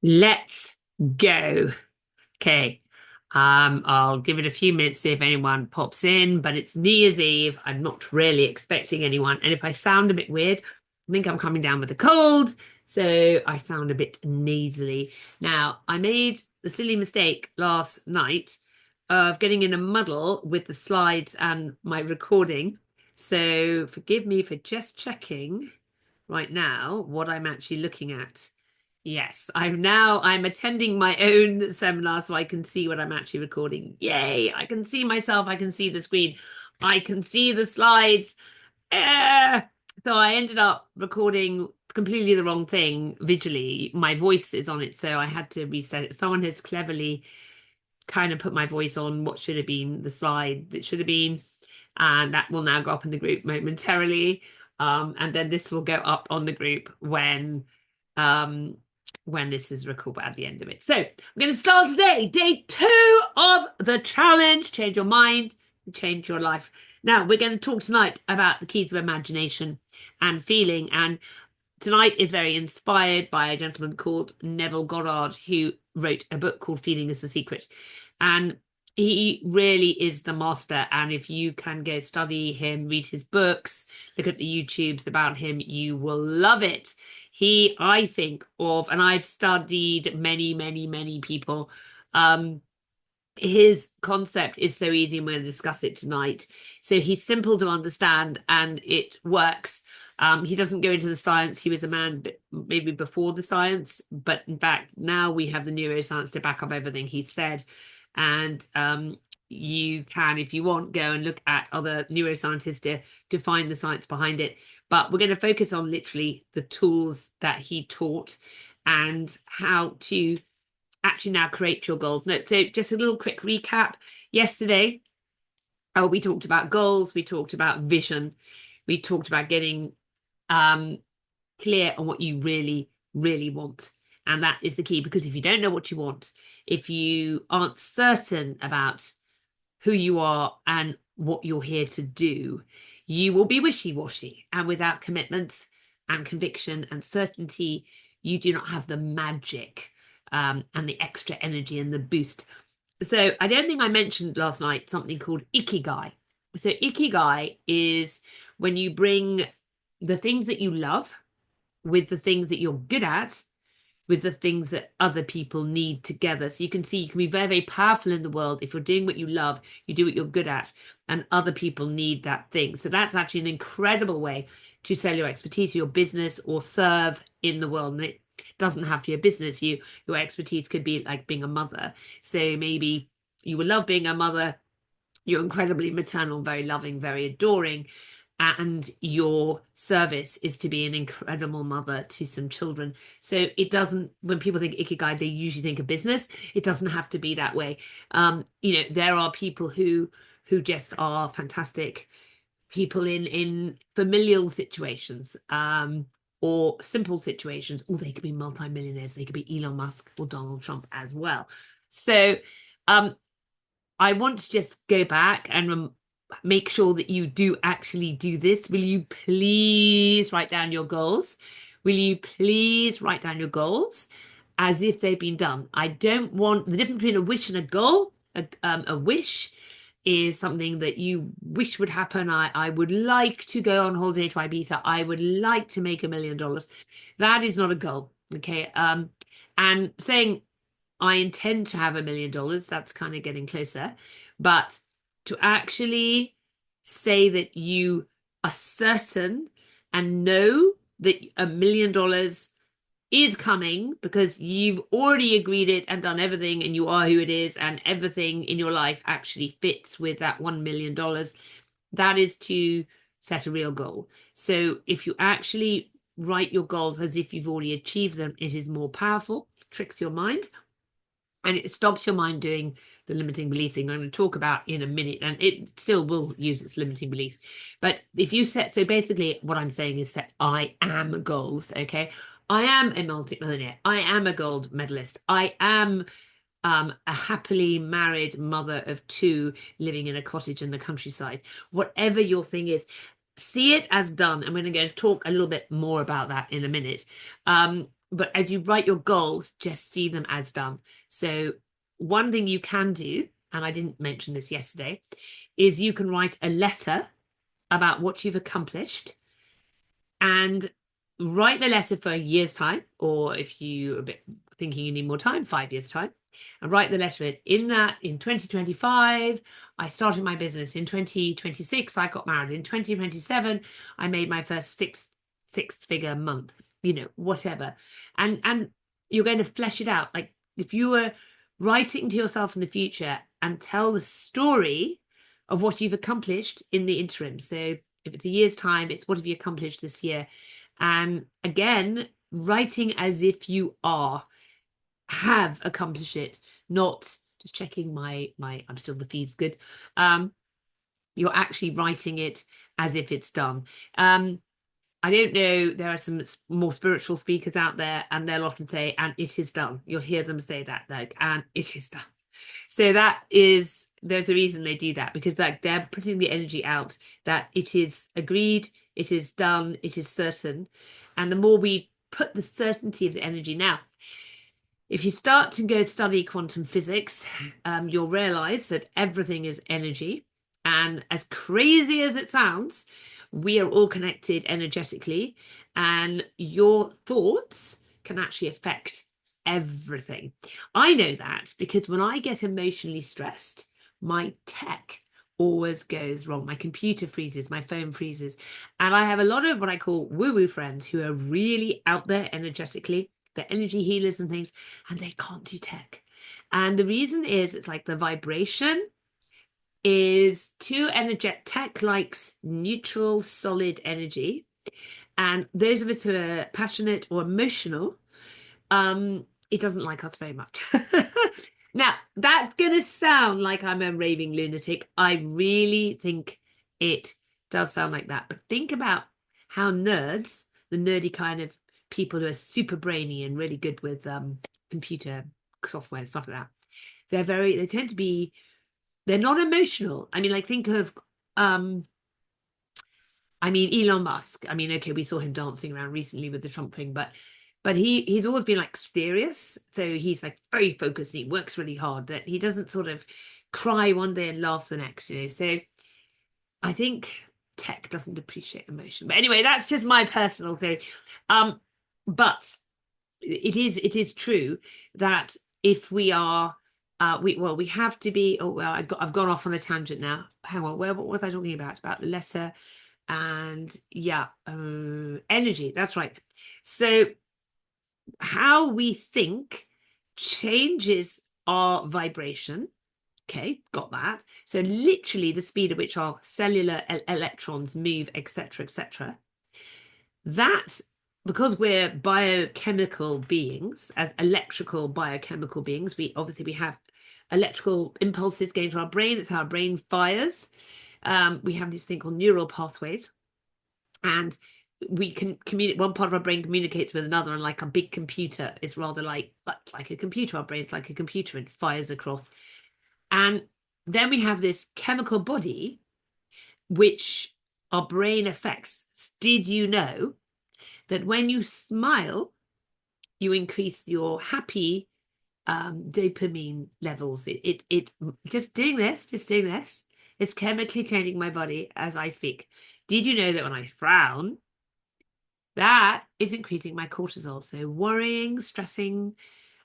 Let's go. Okay. I'll give it a few minutes, see if anyone pops in, but it's New Year's Eve. I'm not really expecting anyone. And if I sound a bit weird, I think I'm coming down with a cold, so I sound a bit nasally. Now, I made the silly mistake last night of getting in a muddle with the slides and my recording. So forgive me for just checking right now what I'm actually looking at. Yes, I'm attending my own seminar so I can see what I'm actually recording. Yay, I can see myself, I can see the screen, I can see the slides. Eh. So I ended up recording completely the wrong thing visually. My voice is on it, so I had to reset it. Someone has cleverly kind of put my voice on what should have been the slide that should have been, and that will now go up in the group momentarily. And then this will go up on the group um when this is recorded at the end of it. So I'm going to start today, day 2 of the challenge. Change your mind, change your life. Now we're going to talk tonight about the keys of imagination and feeling. And tonight is very inspired by a gentleman called Neville Goddard, who wrote a book called Feeling is the Secret. And he really is the master. And if you can go study him, read his books, look at the YouTubes about him, you will love it. I think of, and I've studied many, many, many people. His concept is so easy, and we're going to discuss it tonight. So he's simple to understand and it works. He doesn't go into the science. He was a man maybe before the science, but in fact, now we have the neuroscience to back up everything he said. And you can, if you want, go and look at other neuroscientists to find the science behind it. But we're going to focus on literally the tools that he taught and how to actually now create your goals. No, so just a little quick recap. Yesterday, we talked about goals, we talked about vision, we talked about getting clear on what you really, really want. And that is the key, because if you don't know what you want, if you aren't certain about who you are and what you're here to do, you will be wishy-washy. And without commitment and conviction and certainty, you do not have the magic and the extra energy and the boost. So I don't think I mentioned last night something called Ikigai. So Ikigai is when you bring the things that you love with the things that you're good at, with the things that other people need together. So you can see you can be very, very powerful in the world if you're doing what you love, you do what you're good at, and other people need that thing. So that's actually an incredible way to sell your expertise, your business, or serve in the world. And it doesn't have to be a business. Your expertise could be like being a mother. So maybe you will love being a mother. You're incredibly maternal, very loving, very adoring, and your service is to be an incredible mother to some children. So it doesn't, when people think Ikigai, they usually think of business. It doesn't have to be that way. There are people who just are fantastic people in familial situations, or simple situations, or they could be multimillionaires. They could be Elon Musk or Donald Trump as well. So I want to just go back and make sure that you do actually do this. Will you please write down your goals? Will you please write down your goals as if they've been done? I don't want the difference between a wish and a goal. A wish is something that you wish would happen. I would like to go on holiday to Ibiza. I would like to make $1 million. That is not a goal. Okay. And saying I intend to have $1 million, that's kind of getting closer. But to actually say that you are certain and know that $1 million is coming because you've already agreed it and done everything and you are who it is and everything in your life actually fits with that $1 million, that is to set a real goal. So if you actually write your goals as if you've already achieved them, it is more powerful, tricks your mind, and it stops your mind doing the limiting belief thing I'm going to talk about in a minute, and it still will use its limiting beliefs. But if you set, so basically what I'm saying is set I am goals, okay? I am a multi-millionaire. I am a gold medalist. I am a happily married mother of 2 living in a cottage in the countryside. Whatever your thing is, see it as done. And we're going to talk a little bit more about that in a minute. but as you write your goals, just see them as done. So one thing you can do, and I didn't mention this yesterday, is you can write a letter about what you've accomplished and write the letter for a year's time, or if you're a bit thinking you need more time, 5 years' time, and write the letter in that in 2025, I started my business. In 2026, I got married. In 2027, I made my first six-figure month, whatever. And you're going to flesh it out. Like if you were writing to yourself in the future and tell the story of what you've accomplished in the interim. So if it's a year's time, it's what have you accomplished this year? And again, writing as if you have accomplished it, not just checking my I'm still the feed's good. You're actually writing it as if it's done. I don't know, there are some more spiritual speakers out there, and they'll often say, and it is done. You'll hear them say that, like, and it is done. So there's a reason they do that, because like they're putting the energy out that it is agreed, it is done, it is certain. And the more we put the certainty of the energy now, if you start to go study quantum physics, you'll realize that everything is energy. And as crazy as it sounds, we are all connected energetically, and your thoughts can actually affect everything. I know that because when I get emotionally stressed, my tech always goes wrong. My computer freezes, my phone freezes. And I have a lot of what I call woo-woo friends who are really out there energetically. They're energy healers and things, and they can't do tech. And the reason is it's like the vibration is too energetic. Tech likes neutral, solid energy. And those of us who are passionate or emotional, it doesn't like us very much. Now, that's going to sound like I'm a raving lunatic. I really think it does sound like that. But think about how nerds, the nerdy kind of people who are super brainy and really good with computer software and stuff like that, they tend to be, they're not emotional. I mean, like think of Elon Musk. I mean, okay, we saw him dancing around recently with the Trump thing, but he's always been like serious. So he's like very focused and he works really hard, that he doesn't sort of cry one day and laugh the next, So I think tech doesn't appreciate emotion. But anyway, that's just my personal theory. But it is true that if we are we have to be, I've gone off on a tangent now. Hang on, what was I talking about the letter? And energy, that's right. So how we think changes our vibration. Okay, got that. So literally the speed at which our cellular electrons move, etc., etc. That, because we're biochemical beings, as electrical biochemical beings, we have electrical impulses going to our brain. It's how our brain fires. We have this thing called neural pathways, and we can communicate. One part of our brain communicates with another, and like a big computer is rather like a computer. Our brain's like a computer and fires across. And then we have this chemical body, which our brain affects. Did you know that when you smile, you increase your happy dopamine levels? It just doing this is chemically changing my body as I speak. Did you know that when I frown, that is increasing my cortisol? So worrying, stressing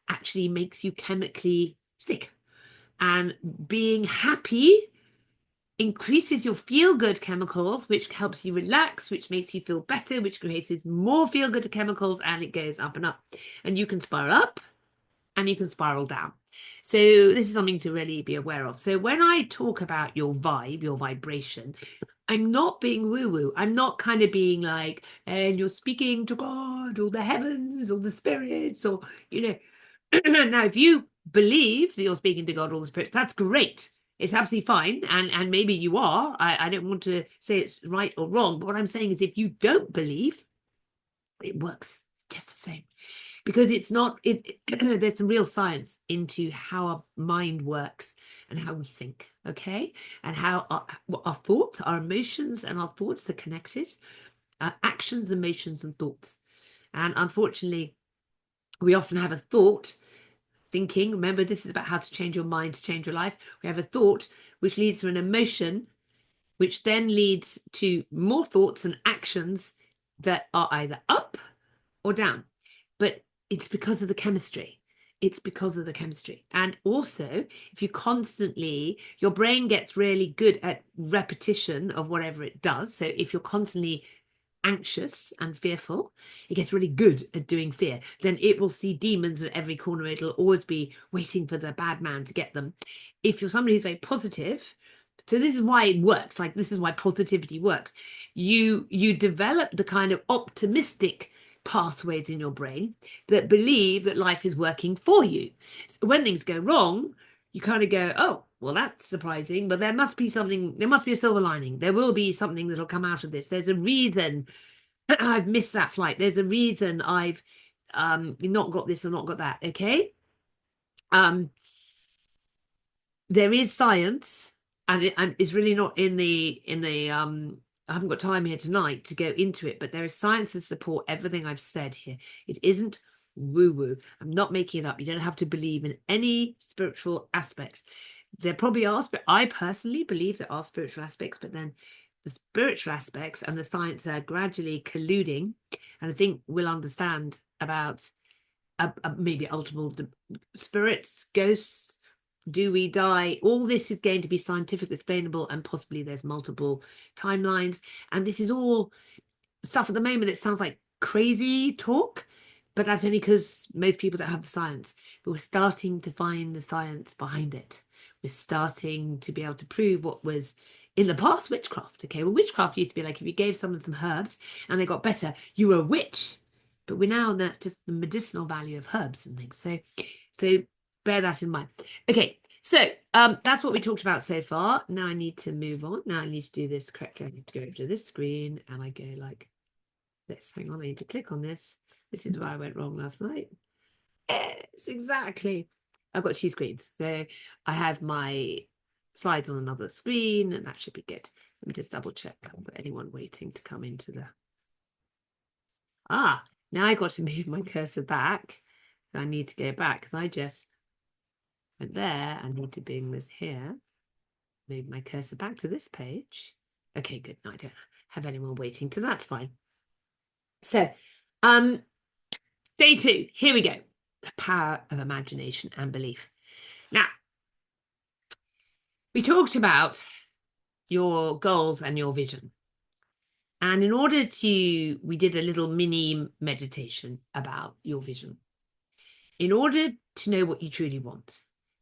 actually makes you chemically sick. And being happy increases your feel-good chemicals, which helps you relax, which makes you feel better, which creates more feel-good chemicals, and it goes up and up. And you can spiral up and you can spiral down. So this is something to really be aware of. So when I talk about your vibe, your vibration, I'm not being woo-woo. I'm not kind of being like, and you're speaking to God or the heavens or the spirits, or, now if you believe that you're speaking to God or the spirits, that's great. It's absolutely fine. And maybe you are. I don't want to say it's right or wrong, but what I'm saying is if you don't believe, it works just the same. Because it's not, there's some real science into how our mind works and how we think, okay? And how our thoughts, our emotions and our thoughts are connected. Actions, emotions and thoughts. And unfortunately, We often have a thought, thinking. Remember, this is about how to change your mind to change your life. We have a thought which leads to an emotion, which then leads to more thoughts and actions that are either up or down. But it's because of the chemistry. It's because of the chemistry. And also, if you constantly, your brain gets really good at repetition of whatever it does. So if you're constantly anxious and fearful, it gets really good at doing fear. Then it will see demons at every corner. It'll always be waiting for the bad man to get them. If you're somebody who's very positive, so this is why it works. Like, this is why positivity works. You develop the kind of optimistic pathways in your brain that believe that life is working for you. So when things go wrong, you kind of go, oh, well, that's surprising, but there must be something, there must be a silver lining. There will be something that'll come out of this. There's a reason I've missed that flight. There's a reason I've not got this or not got that. Okay. There is science, and it's really not in the I haven't got time here tonight to go into it, but there is science to support everything I've said here. It isn't woo-woo. I'm not making it up. You don't have to believe in any spiritual aspects. There probably are, but I personally believe there are spiritual aspects, but then the spiritual aspects and the science are gradually colluding, and I think we'll understand about maybe ultimate spirits, ghosts. Do we die? All this is going to be scientifically explainable, and possibly there's multiple timelines. And this is all stuff at the moment that sounds like crazy talk, but that's only because most people don't have the science. But we're starting to find the science behind it. We're starting to be able to prove what was in the past witchcraft. Okay, well, witchcraft used to be like if you gave someone some herbs and they got better, you were a witch. But we now know just the medicinal value of herbs and things. So bear that in mind. Okay, so that's what we talked about so far. Now I need to move on. Now I need to do this correctly. I need to go over to this screen, and I go like this. Hang on, I need to click on this. This is where I went wrong last night. Yes, exactly. I've got two screens. So I have my slides on another screen, and that should be good. Let me just double check. I haven't got anyone waiting to come into the... now I got to move my cursor back. So I need to go back because I just went there. I need to bring this here. Move my cursor back to this page. Okay, good. No, I don't have anyone waiting, so that's fine. So, day 2, here we go. The power of imagination and belief. Now, we talked about your goals and your vision. And in order to, we did a little mini meditation about your vision. In order to know what you truly want,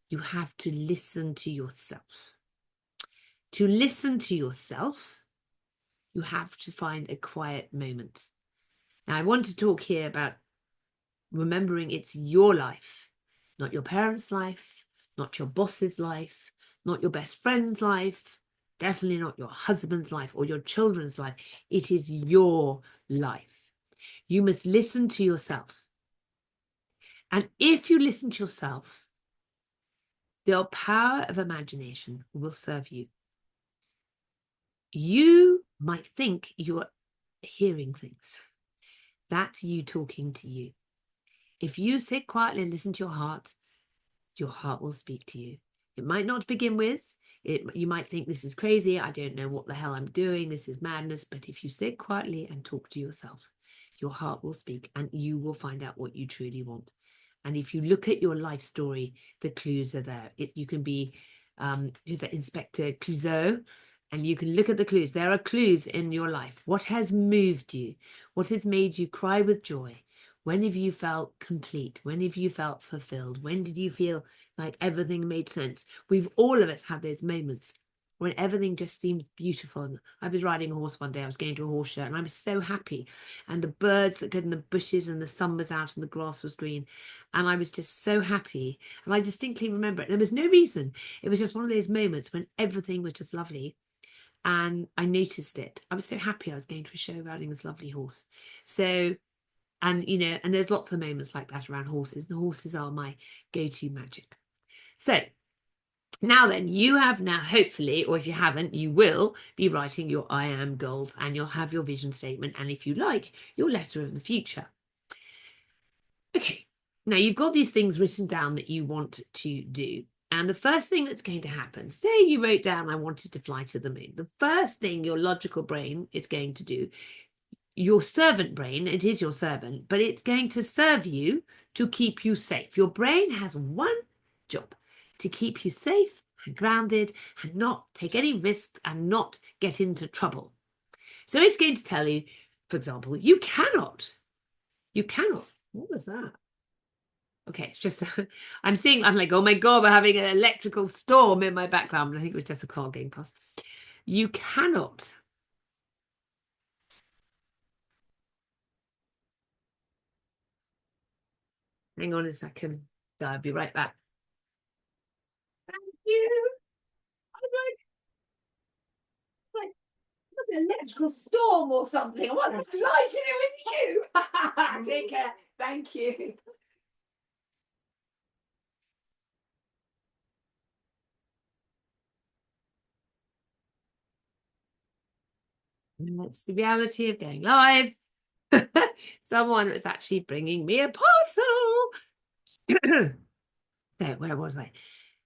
you have to listen to yourself. To listen to yourself, you have to find a quiet moment. Now, I want to talk here about remembering it's your life, not your parents' life, not your boss's life, not your best friend's life, definitely not your husband's life or your children's life. It is your life. You must listen to yourself. And if you listen to yourself, the power of imagination will serve you. You might think you're hearing things. That's you talking to you. If you sit quietly and listen to your heart will speak to you. It might not begin with. You might think this is crazy. I don't know what the hell I'm doing. This is madness. But if you sit quietly and talk to yourself, your heart will speak and you will find out what you truly want. And if you look at your life story, the clues are there. You can be, who's that, Inspector Clouseau, and you can look at the clues. There are clues in your life. What has moved you? What has made you cry with joy? When have you felt complete? When have you felt fulfilled? When did you feel like everything made sense? We've all of us had those moments when everything just seems beautiful. And I was riding a horse one day. I was going to a horse show and I was so happy. And the birds looked good in the bushes and the sun was out and the grass was green. And I was just so happy. And I distinctly remember it. There was no reason. It was just one of those moments when everything was just lovely. And I noticed it. I was so happy I was going to a show riding this lovely horse. So, and and there's lots of moments like that around horses. The horses are my go-to magic. So now then, you have now, hopefully, or if you haven't, you will be writing your I am goals and you'll have your vision statement. And if you like, your letter of the future. Okay, Now you've got these things written down that you want to do. And the first thing that's going to happen, say you wrote down, I wanted to fly to the moon. The first thing your logical brain is going to do, your servant brain, it is your servant, but it's going to serve you to keep you safe. Your brain has one job, to keep you safe and grounded and not take any risks and not get into trouble. So it's going to tell you, for example, you cannot, what was that? Okay, it's just, I'm like, oh my God, we're having an electrical storm in my background. I think it was just a car going past. You cannot. Hang on a second. I'll be right back. Thank you. I'm like an electrical storm or something. I wasn't delighted it was you. Take care. Thank you. That's the reality of going live. Someone is actually bringing me a parcel. There, where was I?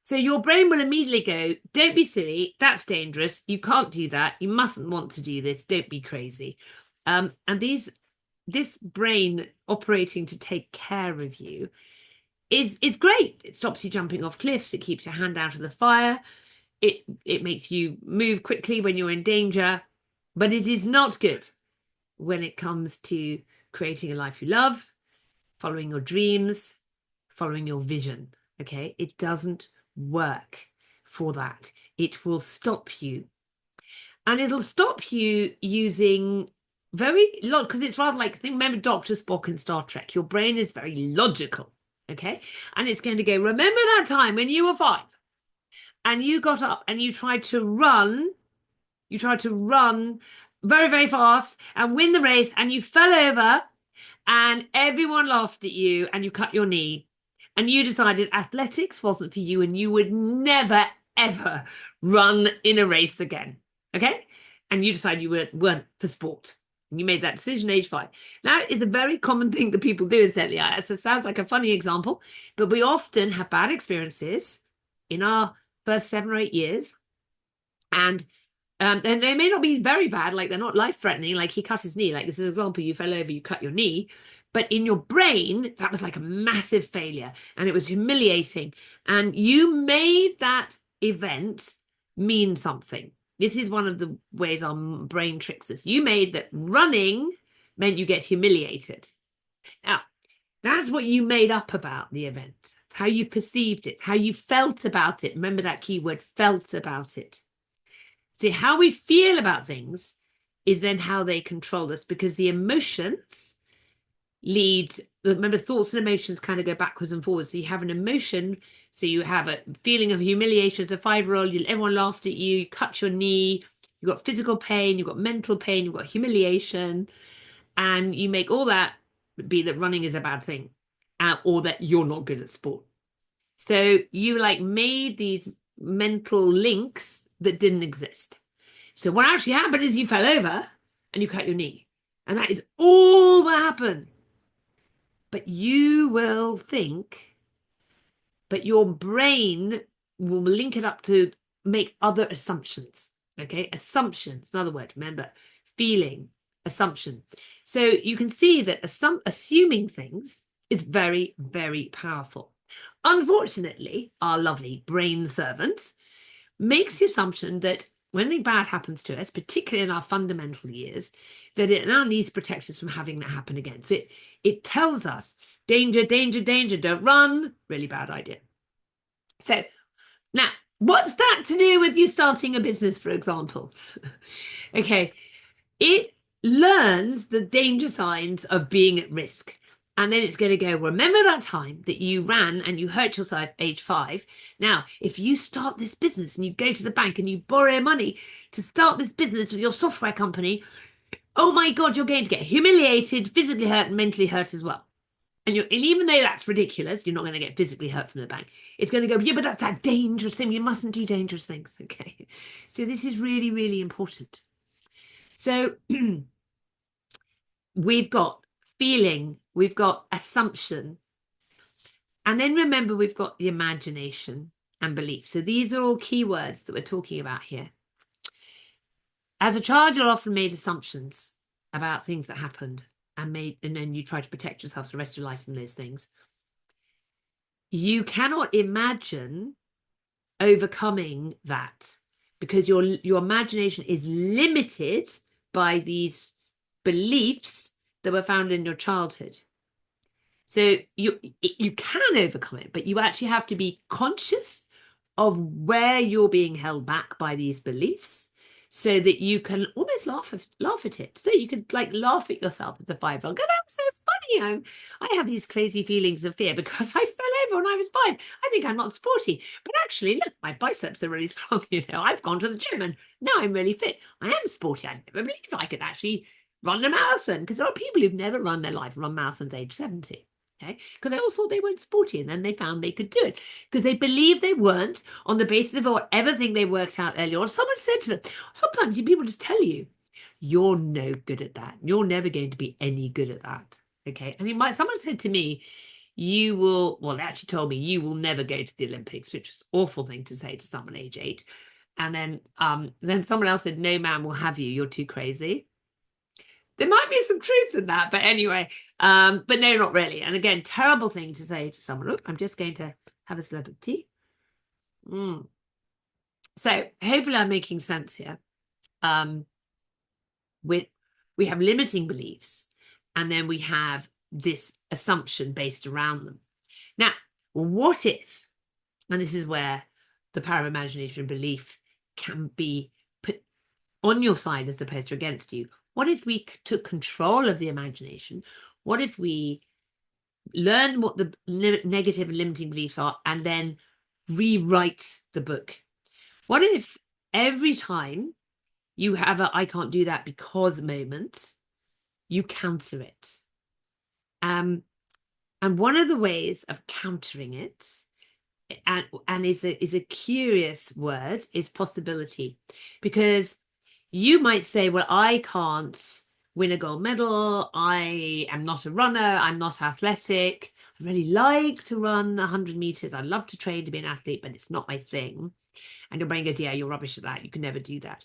So your brain will immediately go, don't be silly. That's dangerous. You can't do that. You mustn't want to do this. Don't be crazy. And this brain operating to take care of you is great. It stops you jumping off cliffs. It keeps your hand out of the fire. It makes you move quickly when you're in danger. But it is not good when it comes to creating a life you love, following your dreams, following your vision. Okay, it doesn't work for that. It will stop you. And it'll stop you using very lot, because it's rather like, remember Dr. Spock in Star Trek. Your brain is very logical. Okay. And it's going to go, remember that time when you were 5 and you got up and you tried to run very, very fast and win the race, and you fell over and everyone laughed at you and you cut your knee, and you decided athletics wasn't for you and you would never, ever run in a race again. Okay. And you decided you weren't for sport. And you made that decision age 5. That is a very common thing that people do, incidentally. It sounds like a funny example, but we often have bad experiences in our first 7 or 8 years. And they may not be very bad, like they're not life-threatening, like he cut his knee. Like this is an example, you fell over, you cut your knee. But in your brain, that was like a massive failure and it was humiliating. And you made that event mean something. This is one of the ways our brain tricks us. You made that running meant you get humiliated. Now, that's what you made up about the event. It's how you perceived it, how you felt about it. Remember that key word, felt about it. See, how we feel about things is then how they control us, because the emotions lead, remember, thoughts and emotions kind of go backwards and forwards. So you have an emotion, so you have a feeling of humiliation as a 5-year-old, everyone laughed at you, you cut your knee, you got physical pain, you got mental pain, you got humiliation, and you make all that be that running is a bad thing, or that you're not good at sport. So you like made these mental links that didn't exist. So what actually happened is you fell over and you cut your knee. And that is all that happened. But you will think, but your brain will link it up to make other assumptions. Okay, assumptions, another word, remember, feeling, assumption. So you can see that assuming things is very, very powerful. Unfortunately, our lovely brain servant makes the assumption that when anything bad happens to us, particularly in our fundamental years, that it now needs to protect us from having that happen again. So it tells us, danger, danger, danger, don't run. Really bad idea. So now, what's that to do with you starting a business, for example? Okay, it learns the danger signs of being at risk. And then it's going to go, remember that time that you ran and you hurt yourself age 5. Now, if you start this business and you go to the bank and you borrow money to start this business with your software company, oh my God, you're going to get humiliated, physically hurt, and mentally hurt as well. And even though that's ridiculous, you're not going to get physically hurt from the bank. It's going to go, yeah, but that's that dangerous thing. You mustn't do dangerous things. Okay. So this is really, really important. So we've got feeling, we've got assumption, And then remember, we've got the imagination and belief. So these are all key words that we're talking about here. As a child, you're often made assumptions about things that happened and then you try to protect yourself for the rest of your life from those things. You cannot imagine overcoming that because your imagination is limited by these beliefs that were found in your childhood. So you can overcome it, but you actually have to be conscious of where you're being held back by these beliefs so that you can almost laugh at it. So you could like laugh at yourself as a 5-year-old. Go, that was so funny. I have these crazy feelings of fear because I fell over when I was 5. I think I'm not sporty. But actually, look, my biceps are really strong. I've gone to the gym and now I'm really fit. I am sporty. I never believed I could actually run a marathon because there are people who've never run their life, run marathons age 70. Okay, because they all thought they weren't sporty and then they found they could do it because they believed they weren't on the basis of whatever thing they worked out earlier. Or someone said to them, sometimes people just tell you, you're no good at that. You're never going to be any good at that. Okay. I mean, someone said to me, you will, well, they actually told me you will never go to the Olympics, which is an awful thing to say to someone age 8. And then someone else said, no man will have you. You're too crazy. There might be some truth in that, but anyway, but no, not really. And again, terrible thing to say to someone. Look, I'm just going to have a slurp of tea. So hopefully I'm making sense here. We have limiting beliefs, and then we have this assumption based around them. Now, what if, and this is where the power of imagination and belief can be put on your side as opposed to against you. What if we took control of the imagination? What if we learn what the negative and limiting beliefs are and then rewrite the book? What if every time you have a I can't do that because moment, you counter it? And one of the ways of countering it, and is a curious word, is possibility. Because you might say, well, I can't win a gold medal. I am not a runner. I'm not athletic. I really like to run 100 meters. I love to train to be an athlete, but it's not my thing. And your brain goes, yeah, you're rubbish at that. You can never do that.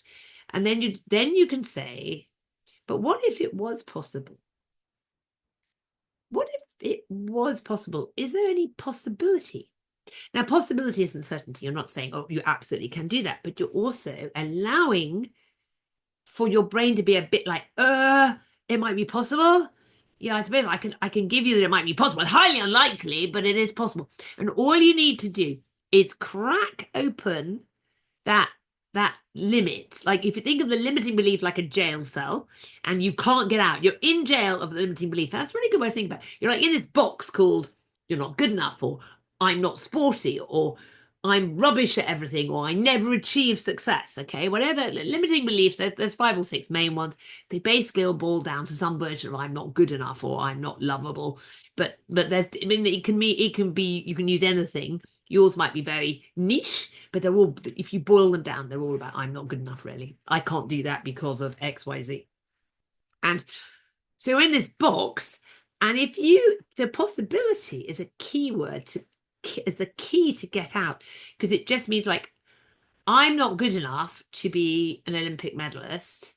And then you can say, but what if it was possible? What if it was possible? Is there any possibility? Now, possibility isn't certainty. You're not saying, oh, you absolutely can do that, but you're also allowing for your brain to be a bit like, it might be possible. Yeah, I suppose I can give you that it might be possible. It's highly unlikely, but it is possible. And all you need to do is crack open that limit. Like if you think of the limiting belief like a jail cell and you can't get out, you're in jail of the limiting belief. That's a really good way to think about it. You're like in this box called you're not good enough, or I'm not sporty, or I'm rubbish at everything, or I never achieve success. Okay, whatever limiting beliefs, there's 5 or 6 main ones. They basically all boil down to some version of I'm not good enough or I'm not lovable. But there's, I mean, it can be you can use anything. Yours might be very niche, but they're all, if you boil them down, they're all about I'm not good enough, really. I can't do that because of X, Y, Z. And so in this box, and the possibility is a keyword is the key to get out, because it just means like I'm not good enough to be an Olympic medalist,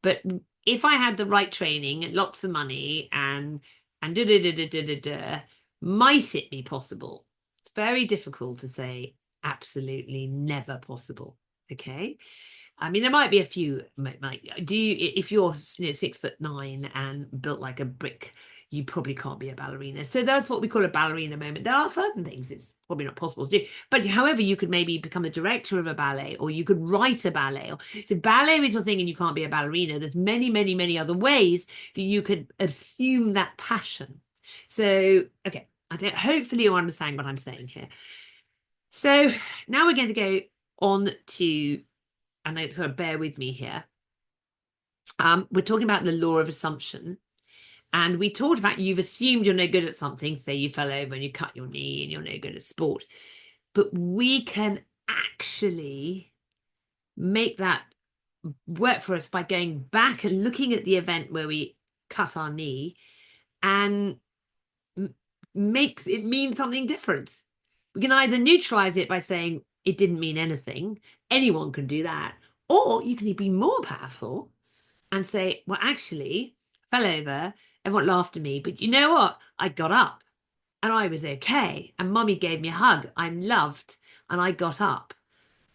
but if I had the right training and lots of money and might it be possible? It's very difficult to say absolutely never possible. Okay. I mean, there might be a few. If you're 6'9" and built like a brick, you probably can't be a ballerina. So that's what we call a ballerina moment. There are certain things it's probably not possible to do. But however, you could maybe become the director of a ballet, or you could write a ballet. So ballet is your thing and you can't be a ballerina. There's many, many, many other ways that you could assume that passion. So, okay, hopefully you understand what I'm saying here. So now we're going to go on to, and I sort of bear with me here. We're talking about the law of assumption. And we talked about you've assumed you're no good at something. Say you fell over and you cut your knee and you're no good at sport. But we can actually make that work for us by going back and looking at the event where we cut our knee and makes it mean something different. We can either neutralize it by saying it didn't mean anything. Anyone can do that. Or you can be more powerful and say, well, actually, I fell over, everyone laughed at me, but you know what? I got up and I was okay. And mummy gave me a hug. I'm loved. And I got up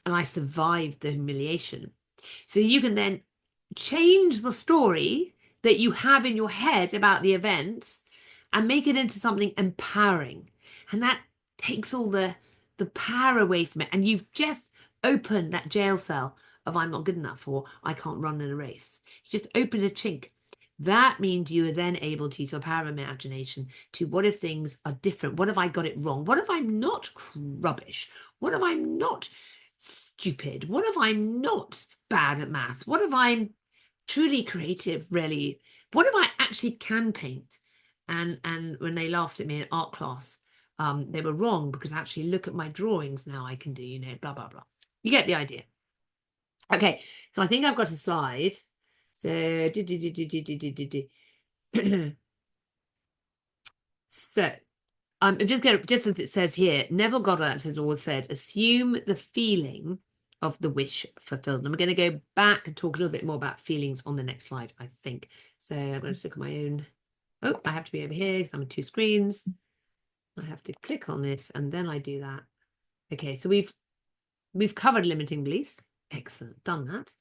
and I survived the humiliation. So you can then change the story that you have in your head about the events and make it into something empowering. And that takes all the power away from it. And you've just opened that jail cell of I'm not good enough or I can't run in a race. You just opened a chink. That means you are then able to use your power of imagination to what if things are different? What if I got it wrong? What if I'm not rubbish? What if I'm not stupid? What if I'm not bad at maths? What if I'm truly creative, really? What if I actually can paint? And when they laughed at me in art class, they were wrong because actually look at my drawings now I can do, you know, blah, blah, blah. You get the idea. Okay, so I think I've got a slide. So, so just as it says here, Neville Goddard has always said, assume the feeling of the wish fulfilled. And I'm going to go back and talk a little bit more about feelings on the next slide, I think. So I'm going to stick on my own. Oh, I have to be over here because I'm on two screens. I have to click on this and then I do that. Okay, so we've covered limiting beliefs. Excellent, done that.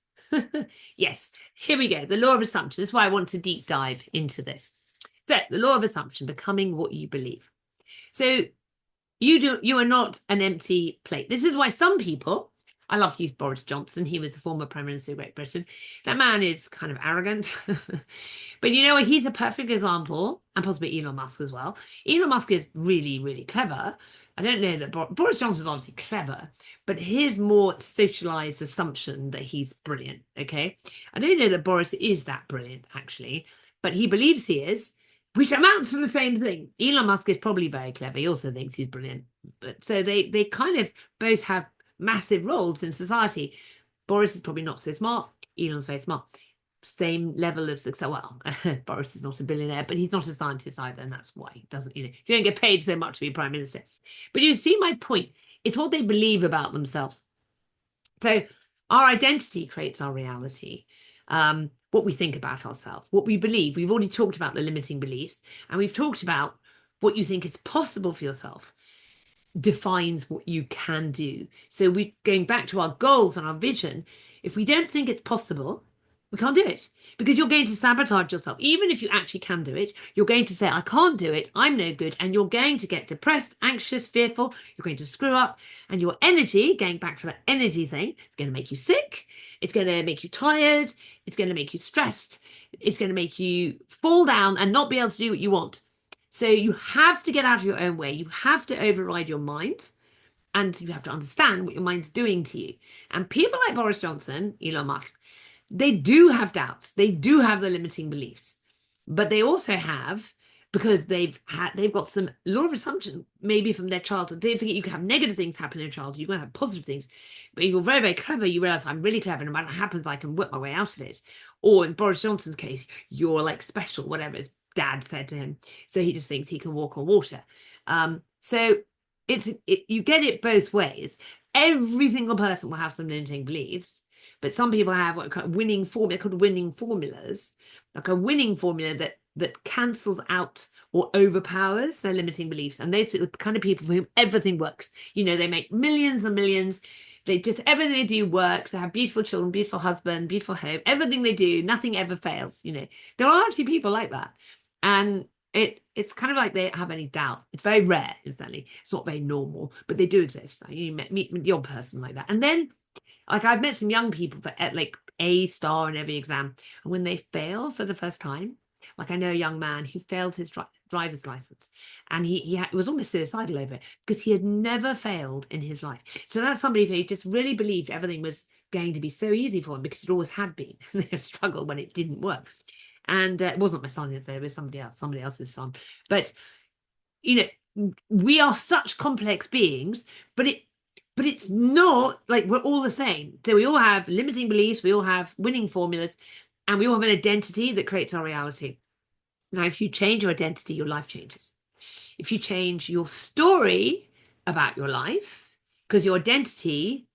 Yes, here we go. The law of assumption. This is why I want to deep dive into this. So the law of assumption, becoming what you believe. So you are not an empty plate. This is why some people, I love to use Boris Johnson. He was a former Prime Minister of Great Britain. That man is kind of arrogant. But you know what? He's a perfect example, and possibly Elon Musk as well. Elon Musk is really, really clever. I don't know that Boris Johnson is obviously clever, but his more socialized assumption that he's brilliant, okay? I don't know that Boris is that brilliant, actually, but he believes he is, which amounts to the same thing. Elon Musk is probably very clever. He also thinks he's brilliant. But so they kind of both have massive roles in society. Boris is probably not so smart. Elon's very smart. Same level of success. Well, Boris is not a billionaire, but he's not a scientist either, and that's why he doesn't, you know, you don't get paid so much to be prime minister. But you see my point. It's what they believe about themselves. So our identity creates our reality. What we think about ourselves, what we believe. We've already talked about the limiting beliefs, and we've talked about what you think is possible for yourself defines what you can do. So we're going back to our goals and our vision. If we don't think it's possible, we can't do it because you're going to sabotage yourself. Even if you actually can do it, you're going to say, I can't do it, I'm no good. And you're going to get depressed, anxious, fearful. You're going to screw up. And your energy, going back to that energy thing, it's going to make you sick. It's going to make you tired. It's going to make you stressed. It's going to make you fall down and not be able to do what you want. So you have to get out of your own way. You have to override your mind. And you have to understand what your mind's doing to you. And people like Boris Johnson, Elon Musk, they do have doubts. They do have the limiting beliefs, but they also have, because they've got some law of assumption, maybe from their childhood. Don't forget, you can have negative things happen in your childhood. You're going to have positive things, but if you're very, very clever, you realize I'm really clever. No matter what happens, I can work my way out of it. Or in Boris Johnson's case, you're like special, whatever his dad said to him. So he just thinks he can walk on water. So you get it both ways. Every single person will have some limiting beliefs. But some people have what kind of winning formula called winning formulas, like a winning formula that cancels out or overpowers their limiting beliefs. And those are the kind of people for whom everything works. You know, they make millions and millions. They just, everything they do works. They have beautiful children, beautiful husband, beautiful home. Everything they do, nothing ever fails. You know, there are actually people like that. And it's kind of like they have any doubt. It's very rare, incidentally. It's not very normal, but they do exist. You meet your person like that. And then, like, I've met some young people for like A star in every exam, and when they fail for the first time, like I know a young man who failed his driver's license, and he was almost suicidal over it because he had never failed in his life. So that's somebody who just really believed everything was going to be so easy for him because it always had been. They struggled when it didn't work, and it wasn't my son, it was somebody else's son. But you know, we are such complex beings, but it's not like we're all the same. So we all have limiting beliefs, we all have winning formulas, and we all have an identity that creates our reality. Now, if you change your identity, your life changes. if you change your story about your life, because your identity,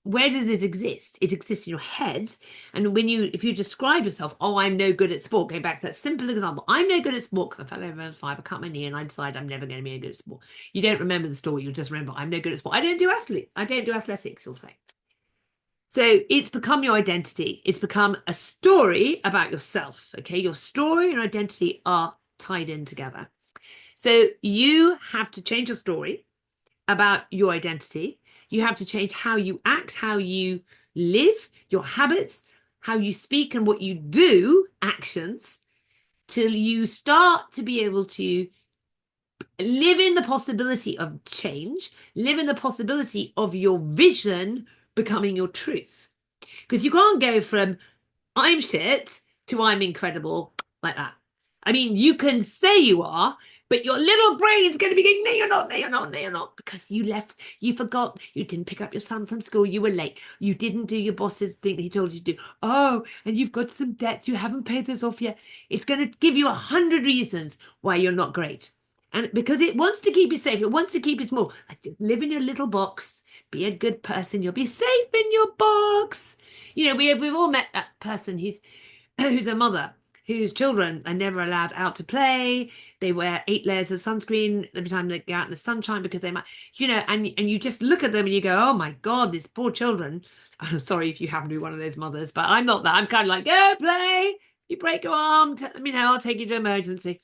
where does it exist? It exists in your head. And if you describe yourself, oh, I'm no good at sport, going back to that simple example, I'm no good at sport because I fell over when I was 5, I cut my knee, and I decided I'm never going to be any good at sport. You don't remember the story, you just remember I'm no good at sport. I don't do athletics, you'll say. So it's become your identity. It's become a story about yourself. Okay, your story and identity are tied in together. So you have to change your story about your identity. You have to change how you act, how you live, your habits, how you speak, and what you do, actions, till you start to be able to live in the possibility of change, live in the possibility of your vision becoming your truth. Because you can't go from I'm shit to I'm incredible like that. I mean, you can say you are, but your little brain's going to be going, no, you're not, no, you're not, no, you're not, because you forgot, you didn't pick up your son from school, you were late, you didn't do your boss's thing that he told you to do. Oh, and you've got some debts, you haven't paid this off yet. It's going to give you 100 reasons why you're not great. And because it wants to keep you safe, it wants to keep you small. Like, live in your little box, be a good person, you'll be safe in your box. You know, we've all met that person who's a mother whose children are never allowed out to play. They wear 8 layers of sunscreen every time they go out in the sunshine because they might, you know, and you just look at them and you go, oh my God, these poor children. I'm sorry if you happen to be one of those mothers, but I'm not that. I'm kind of like, go play. You break your arm, let me know, I'll take you to emergency.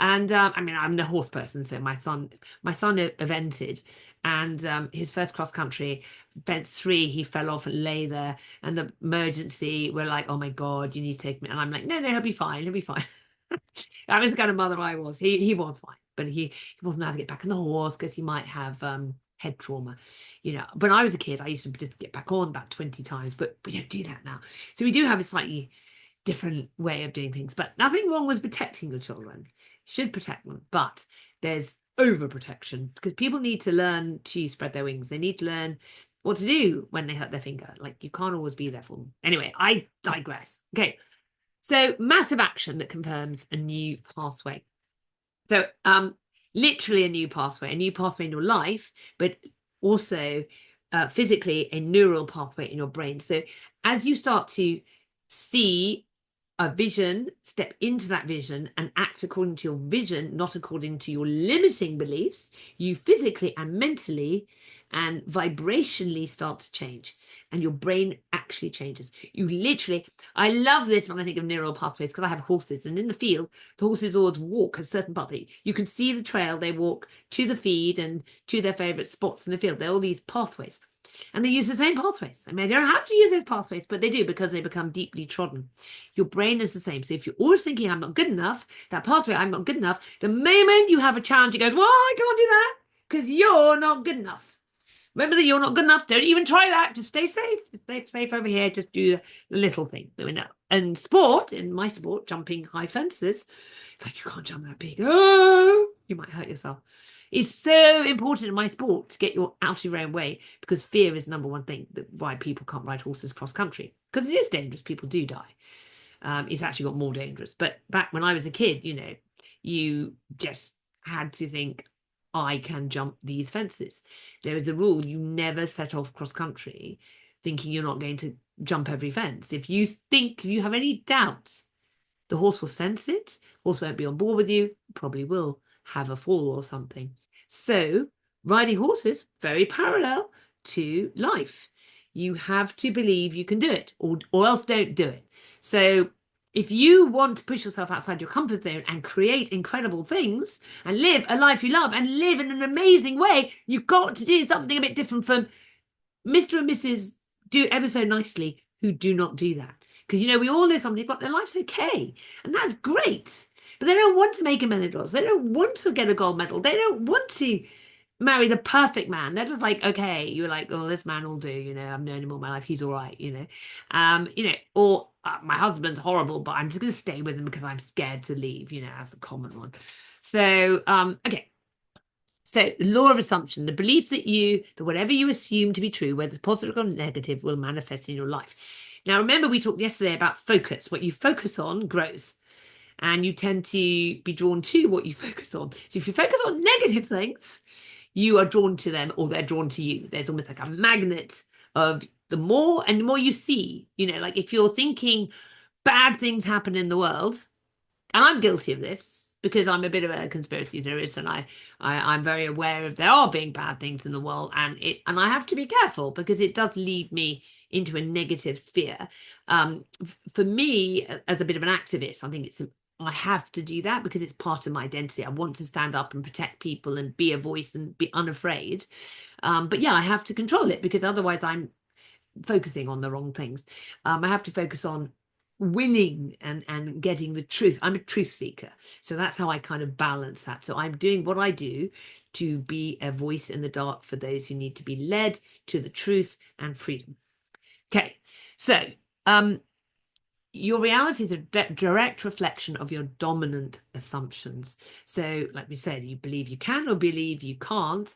And I mean, I'm a horse person, so my son evented, and his first cross country, fence 3, he fell off and lay there, and the emergency were like, oh my God, you need to take me. And I'm like, no, he'll be fine, he'll be fine. That was the kind of mother I was. He was fine, but he wasn't allowed to get back on the horse because he might have head trauma. You know, when I was a kid, I used to just get back on about 20 times, but we don't do that now. So we do have a slightly different way of doing things, but nothing wrong with protecting your children. Should protect them, but there's overprotection because people need to learn to spread their wings. They need to learn what to do when they hurt their finger. Like, you can't always be there for them. Anyway, I digress. Okay, so massive action that confirms a new pathway. So literally a new pathway in your life, but also physically a neural pathway in your brain. So as you start to see a vision, step into that vision and act according to your vision, not according to your limiting beliefs, you physically and mentally and vibrationally start to change, and your brain actually changes. You literally, I love this when I think of neural pathways because I have horses, and in the field, the horses always walk a certain path. You can see the trail they walk to the feed and to their favorite spots in the field. There are all these pathways. And they use the same pathways. I mean, they don't have to use those pathways, but they do because they become deeply trodden. Your brain is the same. So if you're always thinking, I'm not good enough, that pathway, I'm not good enough, the moment you have a challenge, it goes, well, I can't do that because you're not good enough. Remember that you're not good enough. Don't even try that. Just stay safe. Stay safe over here. Just do the little thing. And sport, in my sport, jumping high fences, like, you can't jump that big. Oh, you might hurt yourself. It's so important in my sport to get you out of your own way, because fear is the number one thing that why people can't ride horses cross country, because it is dangerous. People do die. It's actually got more dangerous. But back when I was a kid, you know, you just had to think, I can jump these fences. There is a rule: you never set off cross country thinking you're not going to jump every fence. If you think you have any doubts, the horse will sense it. Horse won't be on board with you. Probably will have a fall or something. So riding horses, very parallel to life. You have to believe you can do it, or else don't do it. So if you want to push yourself outside your comfort zone and create incredible things and live a life you love and live in an amazing way, you've got to do something a bit different from Mr. and Mrs. do ever so nicely who do not do that. Because, you know, we all know somebody who's got their life's okay, and that's great. But they don't want to make $1 million. They don't want to get a gold medal. They don't want to marry the perfect man. They're just like, okay, you're like, oh, this man will do, you know, I've known him all my life, he's all right, you know, or my husband's horrible, but I'm just going to stay with him because I'm scared to leave, you know, as a common one. So, okay. So law of assumption, the belief that whatever you assume to be true, whether it's positive or negative, will manifest in your life. Now, remember, we talked yesterday about focus. What you focus on grows. and you tend to be drawn to what you focus on. So if you focus on negative things, you are drawn to them, or they're drawn to you. There's almost like a magnet of the more you see, like if you're thinking bad things happen in the world, and I'm guilty of this because I'm a bit of a conspiracy theorist, and I'm very aware of there are being bad things in the world, and I have to be careful because it does lead me into a negative sphere. For me, as a bit of an activist, I think I have to do that because it's part of my identity. I want to stand up and protect people and be a voice and be unafraid. But yeah, I have to control it because otherwise I'm focusing on the wrong things. I have to focus on winning and getting the truth. I'm a truth seeker. So that's how I kind of balance that. So I'm doing what I do to be a voice in the dark for those who need to be led to the truth and freedom. Okay, so your reality is a direct reflection of your dominant assumptions. So, like we said, you believe you can or believe you can't.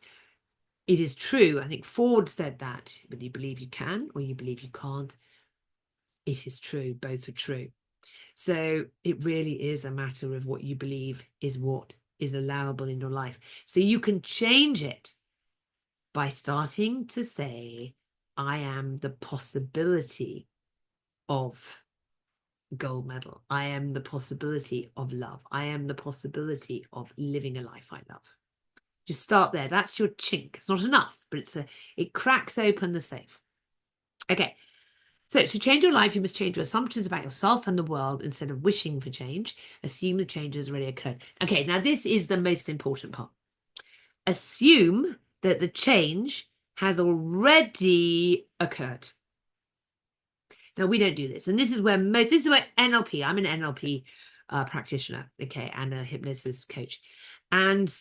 It is true. I think Ford said that, but you believe you can or you believe you can't. It is true. Both are true. So it really is a matter of what you believe is what is allowable in your life. So you can change it by starting to say, I am the possibility of gold medal. I am the possibility of love. I am the possibility of living a life I love. Just start there. That's your chink. It's not enough, but it cracks open the safe. Okay. So to change your life, you must change your assumptions about yourself and the world instead of wishing for change. Assume the change has already occurred. Okay, now this is the most important part. Assume that the change has already occurred. Now we don't do this, and this is where NLP. I'm an NLP practitioner, okay, and a hypnosis coach. And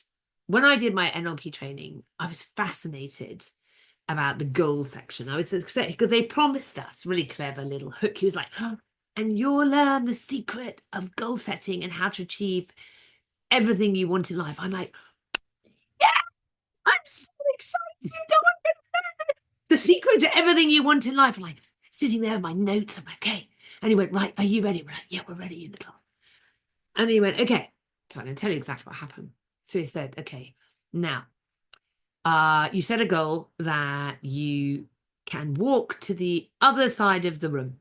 when I did my NLP training, I was fascinated about the goal section. I was excited because they promised us really clever little hook. He was like, oh, and you'll learn the secret of goal setting and how to achieve everything you want in life. I'm like, yeah, I'm so excited. The secret to everything you want in life. I'm like sitting there with my notes. I'm like, okay. And he went, right, are you ready? We're like, yeah, we're ready in the class. And he went, okay. So I'm going to tell you exactly what happened. So he said, okay, now, you set a goal that you can walk to the other side of the room.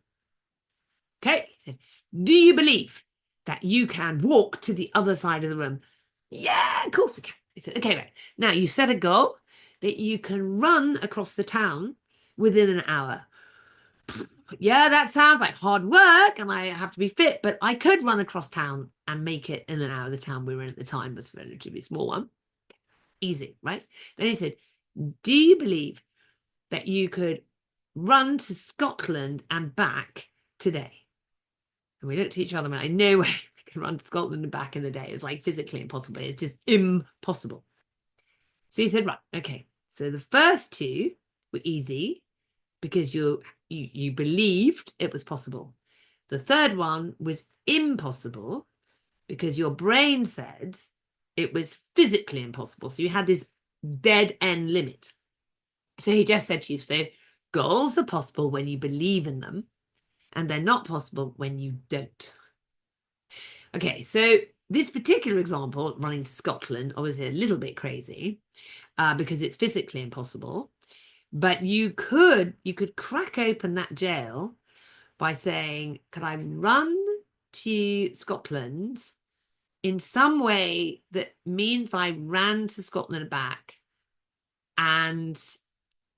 Okay. He said, do you believe that you can walk to the other side of the room? Yeah, of course we can. He said, okay, right. Now you set a goal that you can run across the town within an hour. Yeah, that sounds like hard work and I have to be fit, but I could run across town and make it in an hour. The town we were in at the time was a relatively small one. Easy, right? Then he said, do you believe that you could run to Scotland and back today? And we looked at each other and went, like, no way we can run to Scotland and back in a day. It's like physically impossible. It's just impossible. So he said, right, okay. So the first two were easy because you believed it was possible. The third one was impossible because your brain said it was physically impossible. So you had this dead end limit. So he just said to you, so goals are possible when you believe in them, and they're not possible when you don't. Okay, so this particular example, running to Scotland, obviously a little bit crazy because it's physically impossible. But you could crack open that jail by saying, could I run to Scotland in some way that means I ran to Scotland and back, and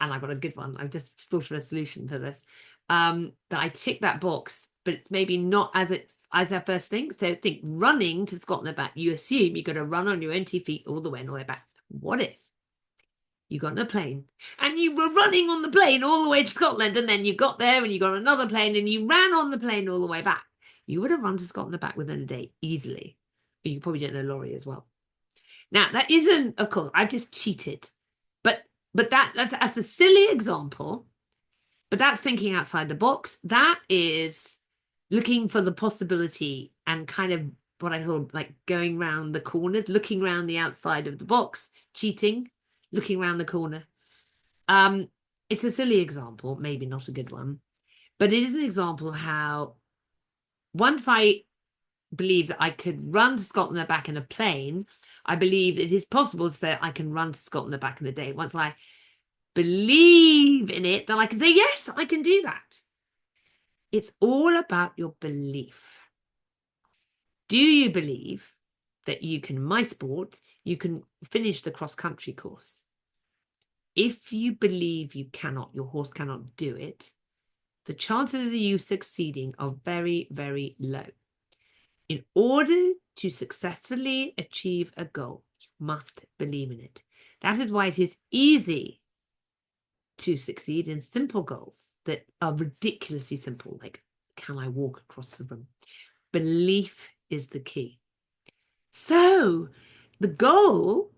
I've got a good one. I've just thought of a solution for this. That I tick that box, but it's maybe not as our first thing. So think running to Scotland and back. You assume you're going to run on your own 2 feet all the way back. What if you got on a plane and you were running on the plane all the way to Scotland, and then you got there and you got another plane and you ran on the plane all the way back? You would have run to Scotland and back within a day easily. You probably don't know Laurie as well. Now that isn't, of course, I've just cheated, but that's a silly example. But that's thinking outside the box. That is looking for the possibility and kind of what I call like going round the corners, looking around the outside of the box, cheating, looking around the corner. It's a silly example, maybe not a good one, but it is an example of how once I believe that I could run to Scotland and back in a plane, I believe it is possible to say I can run to Scotland and back in a day. Once I believe in it, then I can say, yes, I can do that. It's all about your belief. Do you believe that you can, my sport, you can finish the cross-country course? If you believe you cannot, your horse cannot do it, the chances of you succeeding are very, very low. In order to successfully achieve a goal, you must believe in it. That is why it is easy to succeed in simple goals that are ridiculously simple, like, can I walk across the room? Belief is the key. So the goal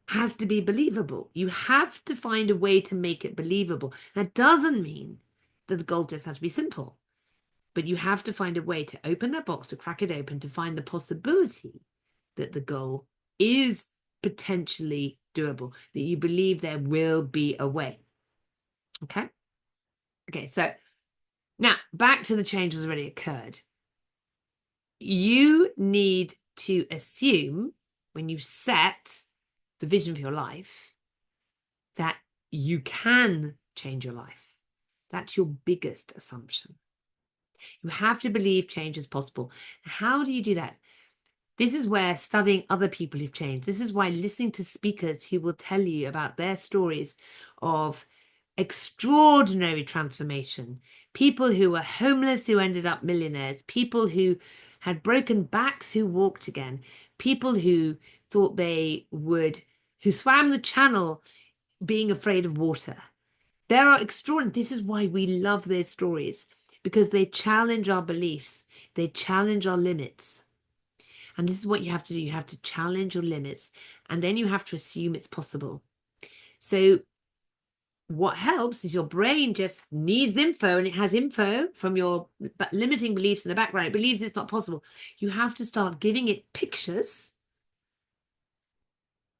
has to be believable. You have to find a way to make it believable. That doesn't mean that the goals just have to be simple, but you have to find a way to open that box, to crack it open, to find the possibility that the goal is potentially doable, that you believe there will be a way. Okay? Okay, so now back to the change that's already occurred. You need to assume when you set the vision for your life that you can change your life. That's your biggest assumption. You have to believe change is possible. How do you do that? This is where studying other people who've changed. This is why listening to speakers who will tell you about their stories of extraordinary transformation, people who were homeless who ended up millionaires, people who had broken backs who walked again, people who thought they would, who swam the channel being afraid of water. There are extraordinary, this is why we love their stories, because they challenge our beliefs, they challenge our limits. And this is what you have to do. You have to challenge your limits, and then you have to assume it's possible. So what helps is your brain just needs info, and it has info from your limiting beliefs in the background. It believes it's not possible. You have to start giving it pictures,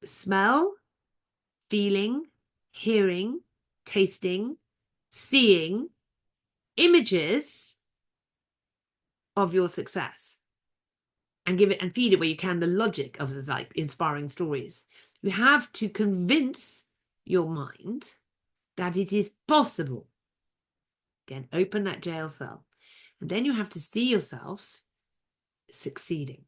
smell, feeling, hearing, tasting, seeing, images of your success, and give it and feed it where you can the logic of the like inspiring stories. You have to convince your mind that it is possible. Again, open that jail cell. And then you have to see yourself succeeding.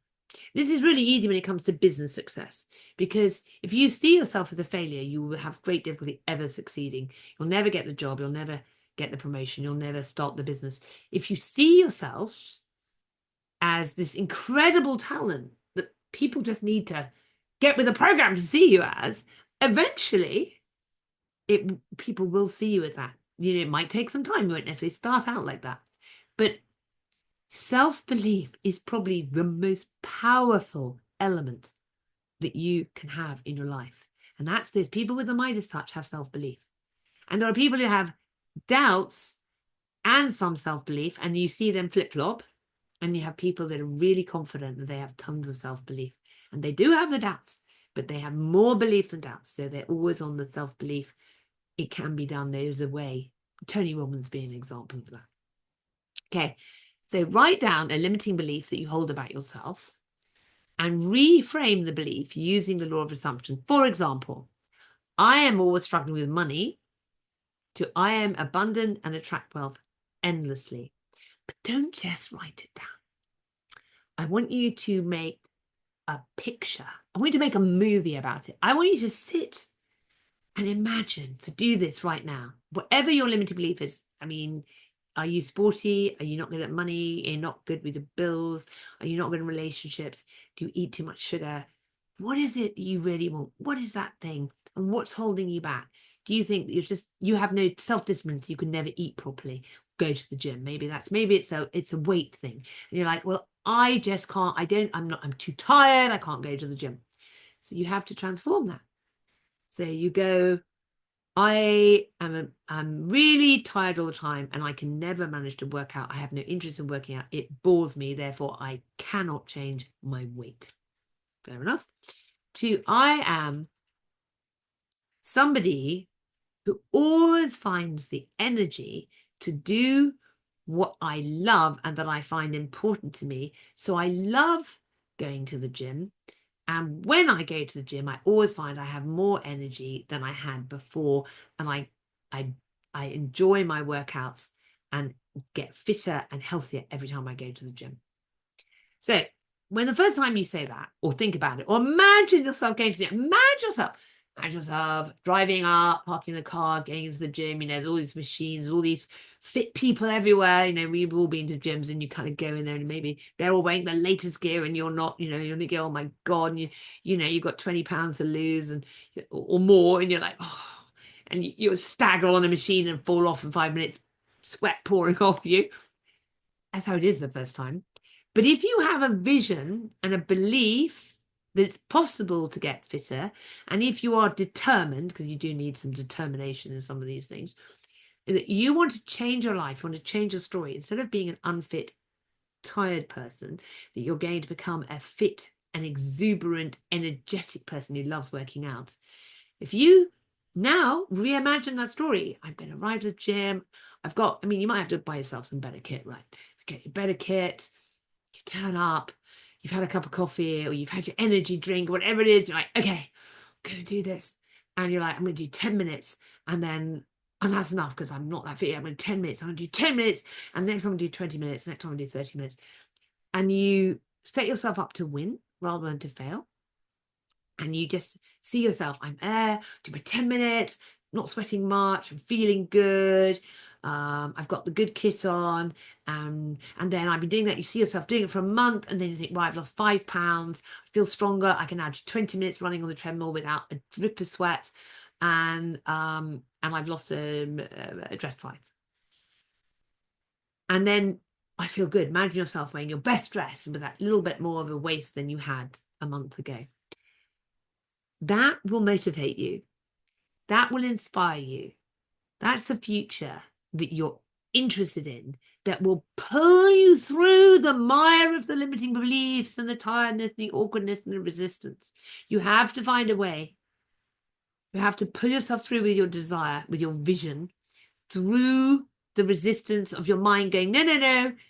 This is really easy when it comes to business success, because if you see yourself as a failure, you will have great difficulty ever succeeding. You'll never get the job. You'll never get the promotion. You'll never start the business. If you see yourself as this incredible talent that people just need to get with a program to see you as, eventually people will see you as that. You know, it might take some time. You won't necessarily start out like that. But self-belief is probably the most powerful element that you can have in your life. And that's this. People with the Midas touch have self-belief. And there are people who have doubts and some self-belief, and you see them flip-flop. And you have people that are really confident and they have tons of self-belief. And they do have the doubts, but they have more belief than doubts. So they're always on the self-belief. It can be done. There's a way. Tony Robbins being an example of that. Okay, so write down a limiting belief that you hold about yourself and reframe the belief using the law of assumption. For example, I am always struggling with money to I am abundant and attract wealth endlessly. But don't just write it down. I want you to make a picture. I want you to make a movie about it. I want you to sit and imagine, to do this right now. Whatever your limiting belief is, I mean, are you sporty? Are you not good at money? Are you not good with the bills? Are you not good in relationships? Do you eat too much sugar? What is it you really want? What is that thing? And what's holding you back? Do you think that you have no self-discipline, so you can never eat properly, go to the gym? Maybe it's a weight thing. And you're like, well, I just can't, I'm too tired. I can't go to the gym. So you have to transform that. So you go, I'm really tired all the time and I can never manage to work out. I have no interest in working out. It bores me. Therefore, I cannot change my weight. Fair enough. To I am somebody who always finds the energy to do what I love and that I find important to me. So I love going to the gym. And when I go to the gym, I always find I have more energy than I had before. And I I enjoy my workouts and get fitter and healthier every time I go to the gym. So when the first time you say that or think about it, or imagine yourself going to the gym, imagine yourself driving up, parking the car, getting into the gym, there's all these machines, all these fit people everywhere. We've all been to gyms and you kind of go in there and maybe they're all wearing the latest gear and you're not, you're thinking, oh my God, and you've got 20 pounds to lose and or more, and you're like, oh, and you'll stagger on a machine and fall off in 5 minutes, sweat pouring off you. That's how it is the first time. But if you have a vision and a belief that it's possible to get fitter, and if you are determined, because you do need some determination in some of these things, that you want to change your life, you want to change your story, instead of being an unfit, tired person, that you're going to become a fit and exuberant, energetic person who loves working out. If you now reimagine that story, I'm going to arrive at the gym. You might have to buy yourself some better kit, right? Get your better kit, you turn up, you've had a cup of coffee or you've had your energy drink, whatever it is, you're like, okay, I'm going to do this. And you're like, I'm going to do 10 minutes and that's enough because I'm not that fit. I'm going to 10 minutes. I'm going to do 10 minutes. And next I'm going to do 20 minutes. Next time I'm going to do 30 minutes. And you set yourself up to win rather than to fail. And you just see yourself, I'm there, do my 10 minutes, not sweating much, I'm feeling good. I've got the good kit on, and then I've been doing that. You see yourself doing it for a month, and then you think, well, I've lost 5 pounds, I feel stronger, I can now do 20 minutes running on the treadmill without a drip of sweat, and I've lost a dress size. And then I feel good. Imagine yourself wearing your best dress with that little bit more of a waist than you had a month ago. That will motivate you. That will inspire you. That's the future that you're interested in, that will pull you through the mire of the limiting beliefs and the tiredness and the awkwardness and the resistance. You have to find a way. You have to pull yourself through with your desire, with your vision, through the resistance of your mind going, no,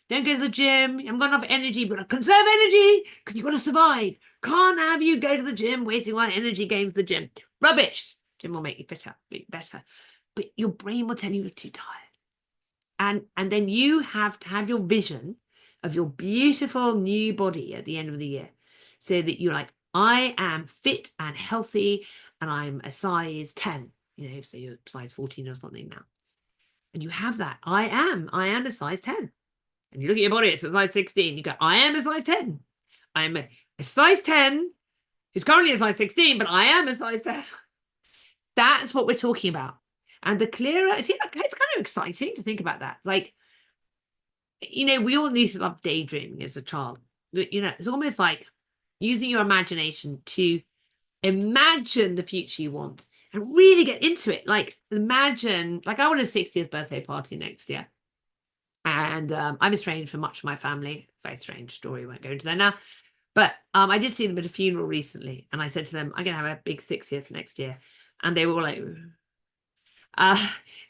don't go to the gym. You haven't got enough energy, but conserve energy because you've got to survive. Can't have you go to the gym wasting all that energy going to the gym. Rubbish. Gym will make you fitter, make you better. But your brain will tell you you're too tired. And then you have to have your vision of your beautiful new body at the end of the year, so that you're like, I am fit and healthy and I'm a size 10, so you're size 14 or something now. And you have that. I am a size 10. And you look at your body, it's a size 16. You go, I am a size 10. I'm a size 10 who's currently a size 16, but I am a size 10. That's what we're talking about. And the clearer, it's kind of exciting to think about that. Like, we all used to love daydreaming as a child. It's almost like using your imagination to imagine the future you want and really get into it. Like, imagine, like, I want a 60th birthday party next year. And I'm estranged from much of my family. Very strange story, won't go into there now. But I did see them at a funeral recently. And I said to them, I'm going to have a big 60th next year. And they were all like,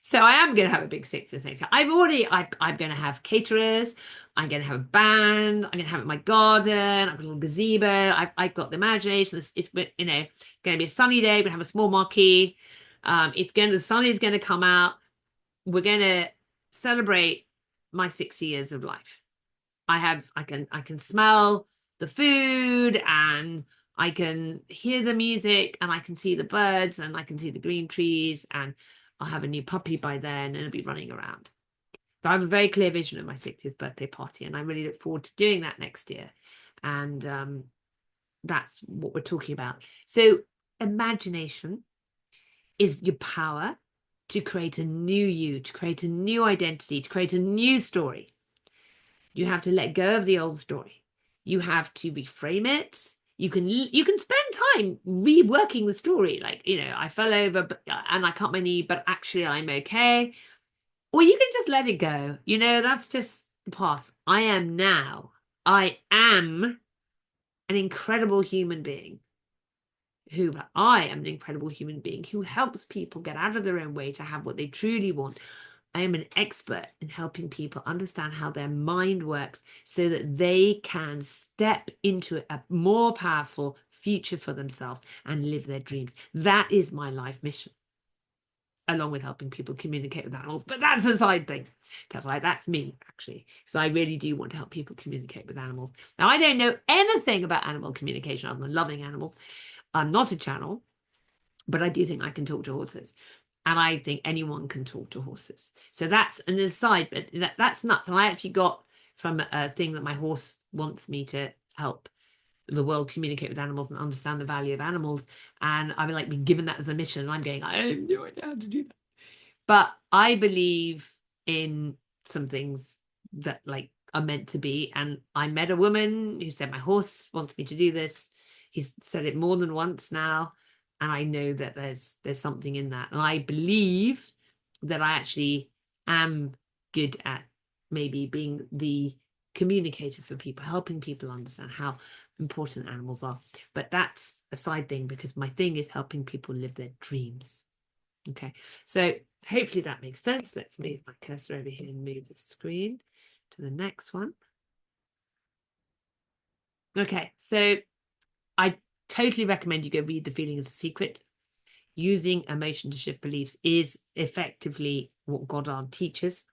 so I am going to have a big 60th next year. I'm going to have caterers. I'm going to have a band. I'm going to have it in my garden. I've got a little gazebo. I've got the imagination. It's going to be a sunny day. We're going to have a small marquee. The sun is going to come out. We're going to celebrate my 60 years of life. I can smell the food and I can hear the music and I can see the birds and I can see the green trees, and I'll have a new puppy by then and it'll be running around. So I have a very clear vision of my 60th birthday party, and I really look forward to doing that next year. And that's what we're talking about. So imagination is your power to create a new you, to create a new identity, to create a new story. You have to let go of the old story. You have to reframe it. You can spend time reworking the story. Like, I fell over and I cut my knee, but actually I'm okay. Or you can just let it go. That's just the past. I am an incredible human being. I am an incredible human being who helps people get out of their own way to have what they truly want. I am an expert in helping people understand how their mind works so that they can step into a more powerful future for themselves and live their dreams. That is my life mission, along with helping people communicate with animals. But that's a side thing, because that's me, actually. So I really do want to help people communicate with animals. Now, I don't know anything about animal communication other than loving animals. I'm not a channel, but I do think I can talk to horses. And I think anyone can talk to horses. So that's an aside, but that's nuts. And I actually got from a thing that my horse wants me to help the world communicate with animals and understand the value of animals. And I've like been given that as a mission. And I'm going, I don't know how to do that. But I believe in some things that like are meant to be. And I met a woman who said, my horse wants me to do this. He's said it more than once now. And I know that there's something in that. And I believe that I actually am good at maybe being the communicator for people, helping people understand how important animals are. But that's a side thing, because my thing is helping people live their dreams. Okay, so hopefully that makes sense. Let's move my cursor over here and move the screen to the next one. Okay, so I totally recommend you go read The Feeling is a Secret. Using emotion to shift beliefs is effectively what Goddard teaches.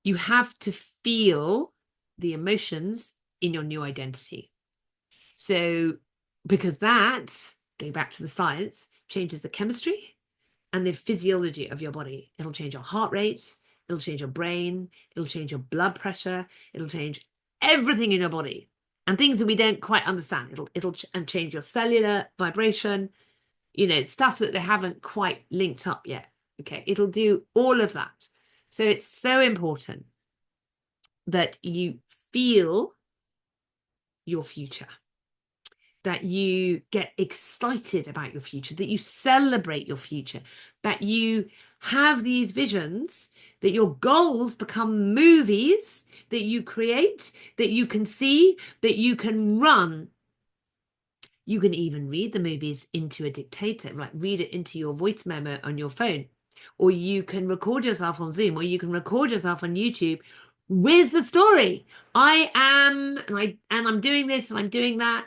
You have to feel the emotions in your new identity. So, because that, going back to the science, changes the chemistry and the physiology of your body. It'll change your heart rate, it'll change your brain, it'll change your blood pressure, it'll change everything in your body. And things that we don't quite understand. It'll change your cellular vibration, stuff that they haven't quite linked up yet. Okay, it'll do all of that. So it's so important that you feel your future, that you get excited about your future, that you celebrate your future, that you have these visions, that your goals become movies that you create, that you can see, that you can run. You can even read the movies into a dictator, right? Read it into your voice memo on your phone, or you can record yourself on Zoom, or you can record yourself on YouTube with the story. I'm doing this and I'm doing that,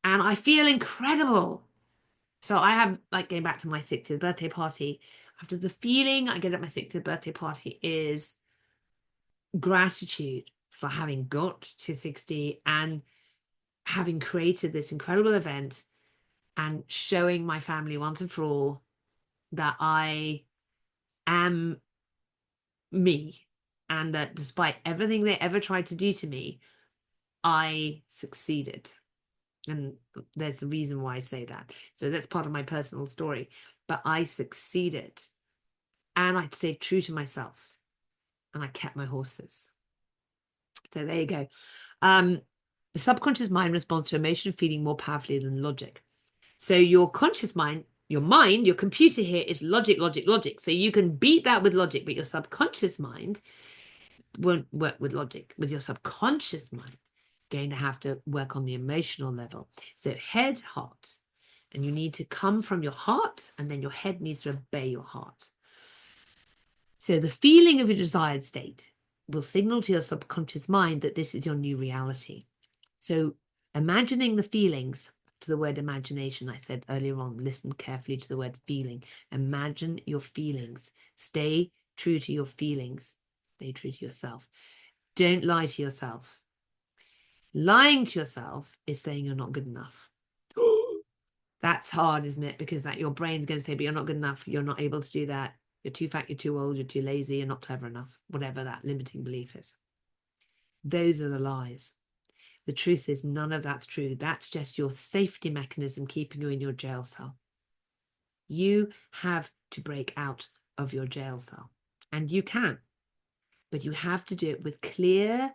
and I feel incredible. So I have, like, going back to my 60th birthday party, after the feeling I get at my 60th birthday party is gratitude for having got to 60 and having created this incredible event and showing my family once and for all that I am me, and that despite everything they ever tried to do to me, I succeeded. And there's the reason why I say that. So that's part of my personal story. But I succeeded. And I stayed true to myself. And I kept my horses. So there you go. The subconscious mind responds to emotion feeling more powerfully than logic. So your conscious mind, your computer here is logic, logic, logic. So you can beat that with logic, but your subconscious mind won't work with logic. With your subconscious mind, going to have to work on the emotional level. So head, heart. And you need to come from your heart, and then your head needs to obey your heart. So the feeling of your desired state will signal to your subconscious mind that this is your new reality. So imagining the feelings, to the word imagination, I said earlier on, listen carefully to the word feeling. Imagine your feelings. Stay true to your feelings. Stay true to yourself. Don't lie to yourself. Lying to yourself is saying you're not good enough. That's hard, isn't it? Because that your brain's going to say, but you're not good enough. You're not able to do that. You're too fat, you're too old, you're too lazy, you're not clever enough. Whatever that limiting belief is. Those are the lies. The truth is none of that's true. That's just your safety mechanism keeping you in your jail cell. You have to break out of your jail cell. And you can. But you have to do it with clear,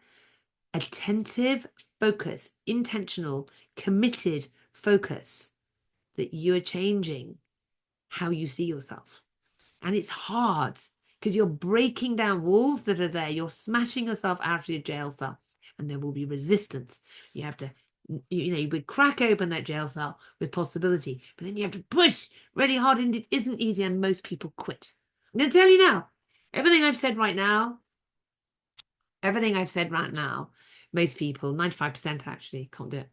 attentive focus, intentional, committed focus, that you are changing how you see yourself. And it's hard because you're breaking down walls that are there. You're smashing yourself out of your jail cell, and there will be resistance. You have to You would crack open that jail cell with possibility, but then you have to push really hard, and it isn't easy, and most people quit. I'm going to tell you now, everything I've said right now, most people, 95% actually, can't do it.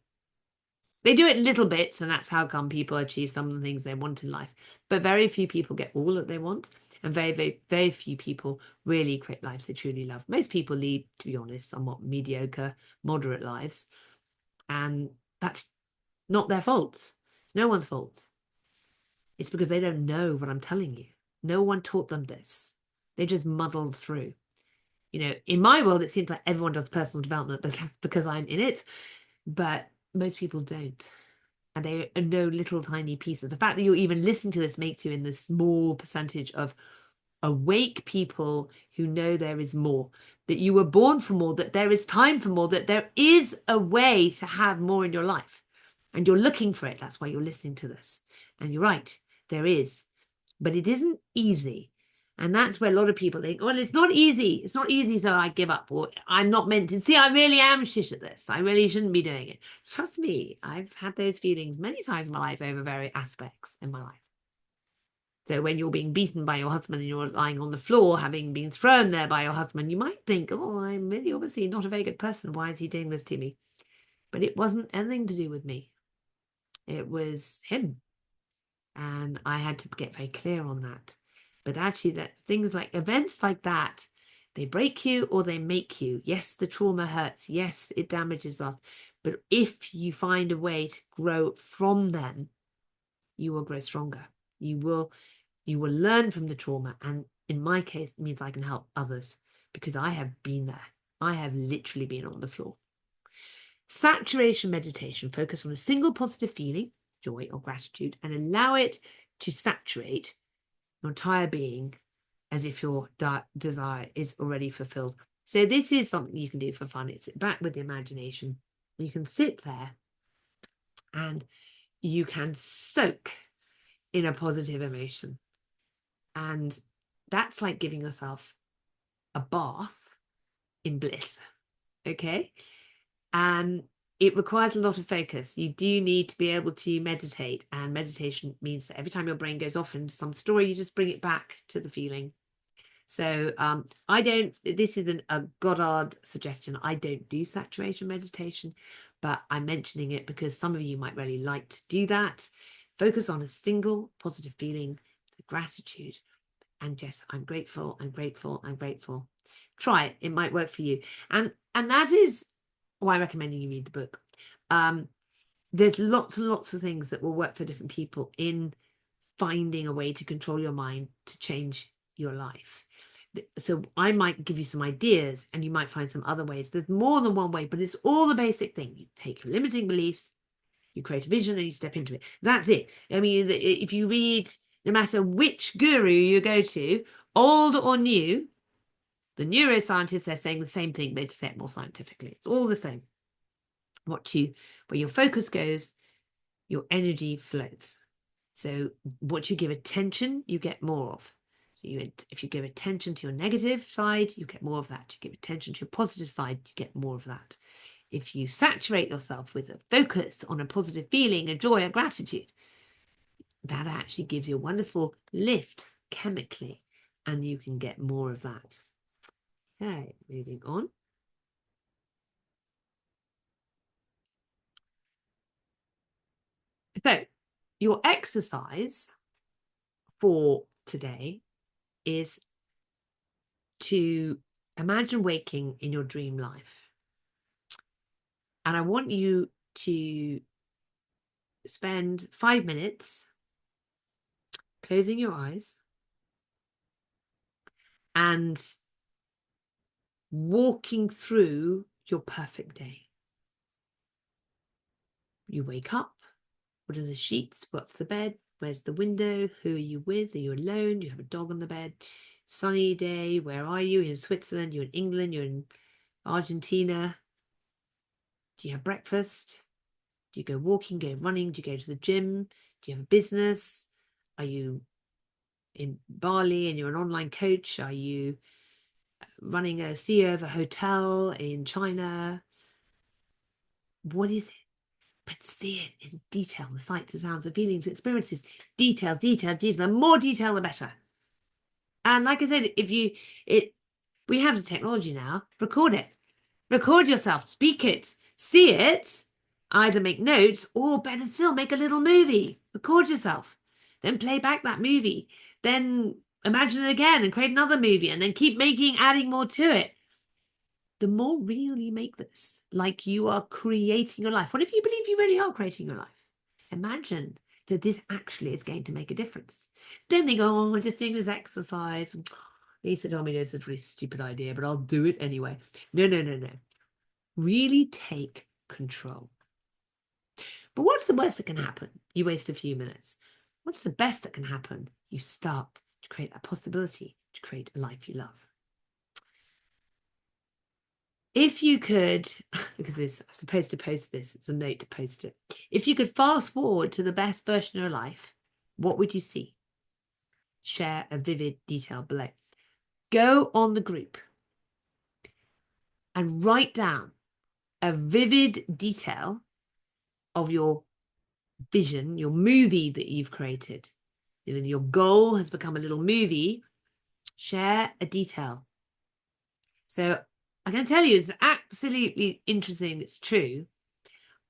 They do it in little bits, and that's how come people achieve some of the things they want in life. But very few people get all that they want, and very, very, very few people really create lives they truly love. Most people lead, to be honest, somewhat mediocre, moderate lives, and that's not their fault. It's no one's fault. It's because they don't know what I'm telling you. No one taught them this. They just muddled through. In my world, it seems like everyone does personal development, but that's because I'm in it. But most people don't. And they know little tiny pieces. The fact that you're even listening to this makes you in the small percentage of awake people who know there is more, that you were born for more, that there is time for more, that there is a way to have more in your life. And you're looking for it. That's why you're listening to this. And you're right, there is. But it isn't easy. And that's where a lot of people think, well, it's not easy. It's not easy, so I give up. Or I'm not meant to. See, I really am shit at this. I really shouldn't be doing it. Trust me, I've had those feelings many times in my life over various aspects in my life. So when you're being beaten by your husband and you're lying on the floor, having been thrown there by your husband, you might think, oh, I'm really obviously not a very good person. Why is he doing this to me? But it wasn't anything to do with me. It was him. And I had to get very clear on that. But actually, that things like events like that, they break you or they make you. Yes, the trauma hurts. Yes, it damages us. But if you find a way to grow from them, you will grow stronger. You will learn from the trauma. And in my case, it means I can help others because I have been there. I have literally been on the floor. Saturation meditation, focus on a single positive feeling, joy or gratitude, and allow it to saturate your entire being as if your desire is already fulfilled. So this is something you can do for fun. It's back with the imagination. You can sit there and you can soak in a positive emotion. And that's like giving yourself a bath in bliss. Okay. And it requires a lot of focus. You do need to be able to meditate, and meditation means that every time your brain goes off into some story, you just bring it back to the feeling. So this is a Goddard suggestion. I don't do saturation meditation, but I'm mentioning it because some of you might really like to do that. Focus on a single positive feeling, gratitude, and just I'm grateful, I'm grateful, I'm grateful. Try it. It might work for you. And that is why I'm recommending you read the book. There's lots and lots of things that will work for different people in finding a way to control your mind to change your life. So I might give you some ideas and you might find some other ways. There's more than one way, but it's all the basic thing. You take your limiting beliefs, you create a vision, and you step into it. That's it. I mean, if you read, no matter which guru you go to, old or new, the neuroscientists, they're saying the same thing. They just say it more scientifically. It's all the same. Where your focus goes, your energy flows. So what you give attention, you get more of. So if you give attention to your negative side, you get more of that. You give attention to your positive side, you get more of that. If you saturate yourself with a focus on a positive feeling, a joy, a gratitude, that actually gives you a wonderful lift chemically, and you can get more of that. Okay, moving on. So your exercise for today is to imagine waking in your dream life. And I want you to spend 5 minutes closing your eyes and walking through your perfect day. You wake up. What are the sheets? What's the bed? Where's the window? Who are you with? Are you alone? Do you have a dog on the bed? Sunny day. Where are you? In Switzerland? You're in England? You're in Argentina? Do you have breakfast? Do you go walking, go running? Do you go to the gym? Do you have a business? Are you in Bali and you're an online coach? Are you running a CEO of a hotel in China? What is it? but see it in detail, the sights, the sounds, the feelings, experiences, detail, detail, detail. The more detail, the better. And like I said, we have the technology now. Record it. Record yourself. Speak it. See it. Either make notes or, better still, make a little movie. Record yourself. Then play back that movie. Then imagine it again and create another movie, and then keep adding more to it. The more real you make this, like you are creating your life. What if you believe you really are creating your life? Imagine that this actually is going to make a difference. Don't think, oh, we're just doing this exercise. Lisa told me it's a really stupid idea, but I'll do it anyway. No, no, no, no. Really take control. But what's the worst that can happen? You waste a few minutes. What's the best that can happen? You start to create that possibility to create a life you love. If you could, because I'm supposed to post this, it's a note to post it. If you could fast forward to the best version of your life, what would you see? Share a vivid detail below. Go on the group and write down a vivid detail of your vision, your movie that you've created. Your goal has become a little movie. Share a detail. So I can tell you, it's absolutely interesting. It's true.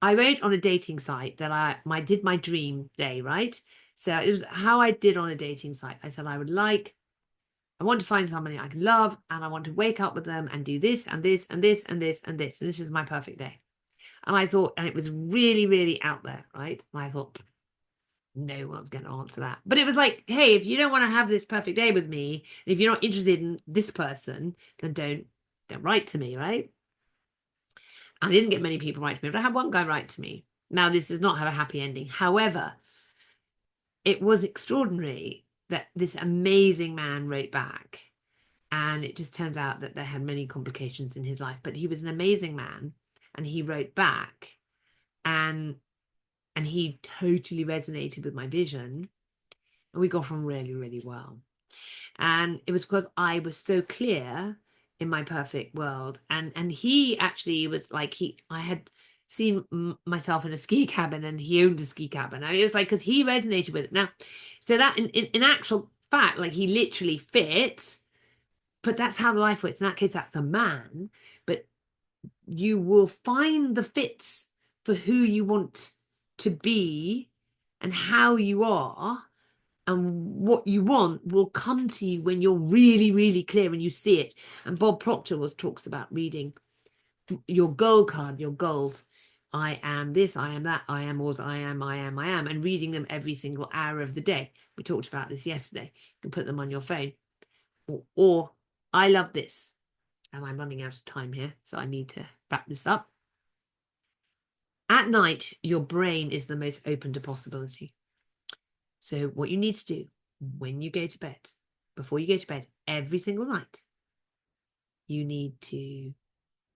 I wrote on a dating site that I did my dream day, right? So it was how I did on a dating site. I said I want to find somebody I can love, and I want to wake up with them and do this and this and this and this and this. And this is my perfect day. And I thought, and it was really, really out there, right? And I thought, no one's going to answer that. But it was like, hey, if you don't want to have this perfect day with me, and if you're not interested in this person, then don't write to me, right? I didn't get many people write to me, but I had one guy write to me. Now, this does not have a happy ending. However, it was extraordinary that this amazing man wrote back. And it just turns out that there had many complications in his life, but he was an amazing man, and he wrote back, and he totally resonated with my vision, and we got on really, really well. And it was because I was so clear in my perfect world, and he actually was like, I had seen myself in a ski cabin, and he owned a ski cabin. And it was like, because he resonated with it. Now, so that in actual fact, like, he literally fit, but that's how the life works. In that case, that's a man, but you will find the fits for who you want to be and how you are, and what you want will come to you when you're really, really clear and you see it. And Bob Proctor talks about reading your goal card, your goals. I am this, I am that, I am always, I am, and reading them every single hour of the day. We talked about this yesterday. You can put them on your phone. Or I love this. And I'm running out of time here, so I need to wrap this up. At night, your brain is the most open to possibility. So what you need to do when you go to bed, before you go to bed every single night, you need to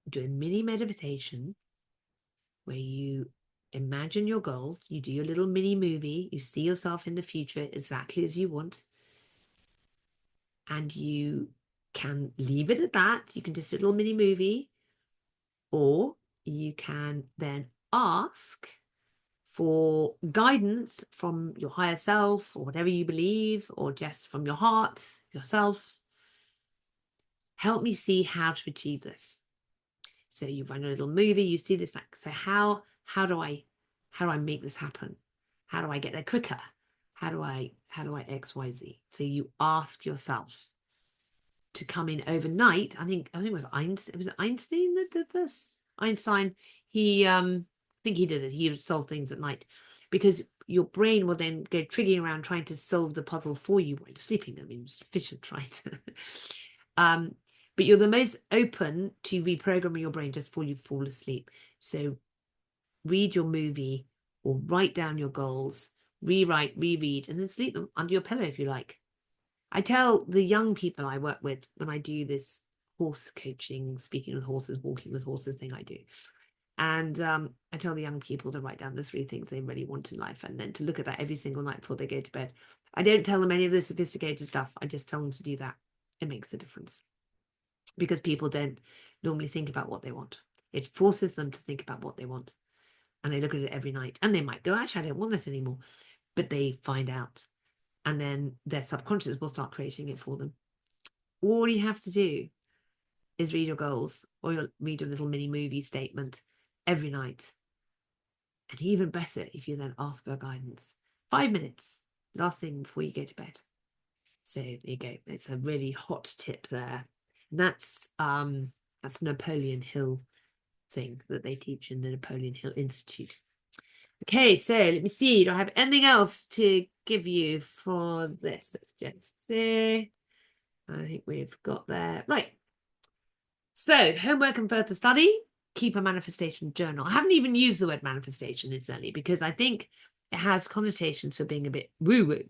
do a mini meditation where you imagine your goals, you do your little mini movie, you see yourself in the future exactly as you want, and you can leave it at that. You can just do a little mini movie, or you can then ask for guidance from your higher self, or whatever you believe, or just from your heart, yourself. Help me see how to achieve this. So you run a little movie, you see this, like, so how do I make this happen? How do I get there quicker? How do I XYZ? So you ask yourself to come in overnight. I think it was Einstein. Was it Einstein that did this? Einstein, I think he did it. He would solve things at night, because your brain will then go triggering around trying to solve the puzzle for you while you're sleeping. I mean, it's efficient, right? But you're the most open to reprogramming your brain just before you fall asleep. So read your movie, or write down your goals, rewrite, reread, and then sleep them under your pillow if you like. I tell the young people I work with when I do this horse coaching, speaking with horses, walking with horses thing I do. And I tell the young people to write down the 3 things they really want in life, and then to look at that every single night before they go to bed. I don't tell them any of the sophisticated stuff. I just tell them to do that. It makes a difference, because people don't normally think about what they want. It forces them to think about what they want. and they look at it every night, and they might go, actually, I don't want this anymore, but they find out, and then their subconscious will start creating it for them. All you have to do is read your goals, or you'll read your little mini movie statement every night. And even better if you then ask for guidance. 5 minutes, last thing before you go to bed. So there you go. It's a really hot tip there. And that's Napoleon Hill thing that they teach in the Napoleon Hill Institute. Okay, so let me see. Do I have anything else to give you for this? Let's just see. I think we've got there. Right. So, homework and further study. Keep a manifestation journal. I haven't even used the word manifestation, incidentally, because I think it has connotations for being a bit woo-woo.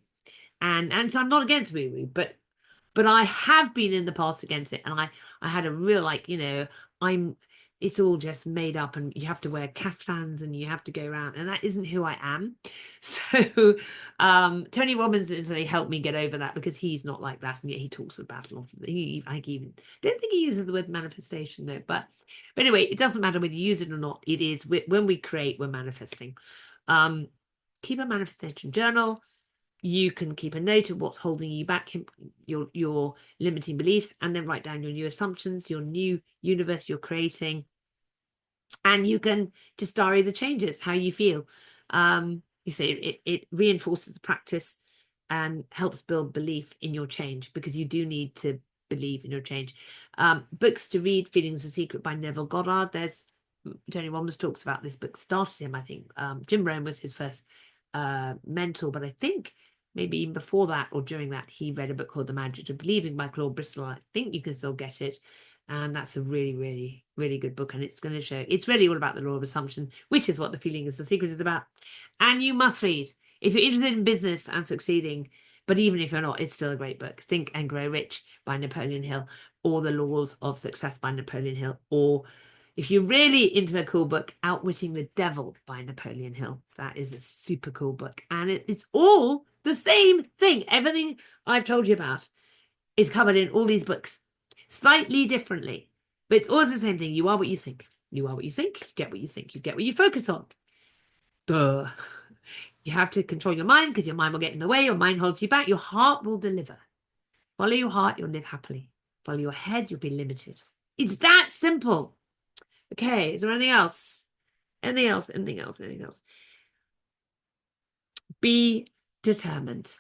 And so I'm not against woo-woo, but I have been in the past against it. And I had a real, like, it's all just made up, and you have to wear caftans and you have to go around, and that isn't who I am. So Tony Robbins really helped me get over that, because he's not like that, and yet he talks about a lot of it. I even don't think he uses the word manifestation though, but anyway, it doesn't matter whether you use it or not. It is, when we create, we're manifesting. Keep a manifestation journal. You can keep a note of what's holding you back, your limiting beliefs, and then write down your new assumptions, your new universe you're creating. And you can just diary the changes, how you feel. You say it reinforces the practice and helps build belief in your change, because you do need to believe in your change. Books to read: Feelings the Secret by Neville Goddard. There's Tony Robbins talks about this book, started him, I think. Jim Rohn was his first mentor, but I think maybe even before that or during that, he read a book called The Magic of Believing by Claude Bristol. I think you can still get it. And that's a really, really, really good book. And it's going to show, it's really all about the law of assumption, which is what The Feeling is the Secret is about. And you must read. If you're interested in business and succeeding, but even if you're not, it's still a great book. Think and Grow Rich by Napoleon Hill, or The Laws of Success by Napoleon Hill, or if you're really into a cool book, Outwitting the Devil by Napoleon Hill. That is a super cool book. And it's all the same thing. Everything I've told you about is covered in all these books, slightly differently, but it's always the same thing. You are what you think. You are what you think. You get what you think. You get what you focus on. Duh. You have to control your mind, because your mind will get in the way. Your mind holds you back. Your heart will deliver. Follow your heart, you'll live happily. Follow your head, you'll be limited. It's that simple. Okay, is there anything else? Anything else? Anything else? Anything else? Be determined.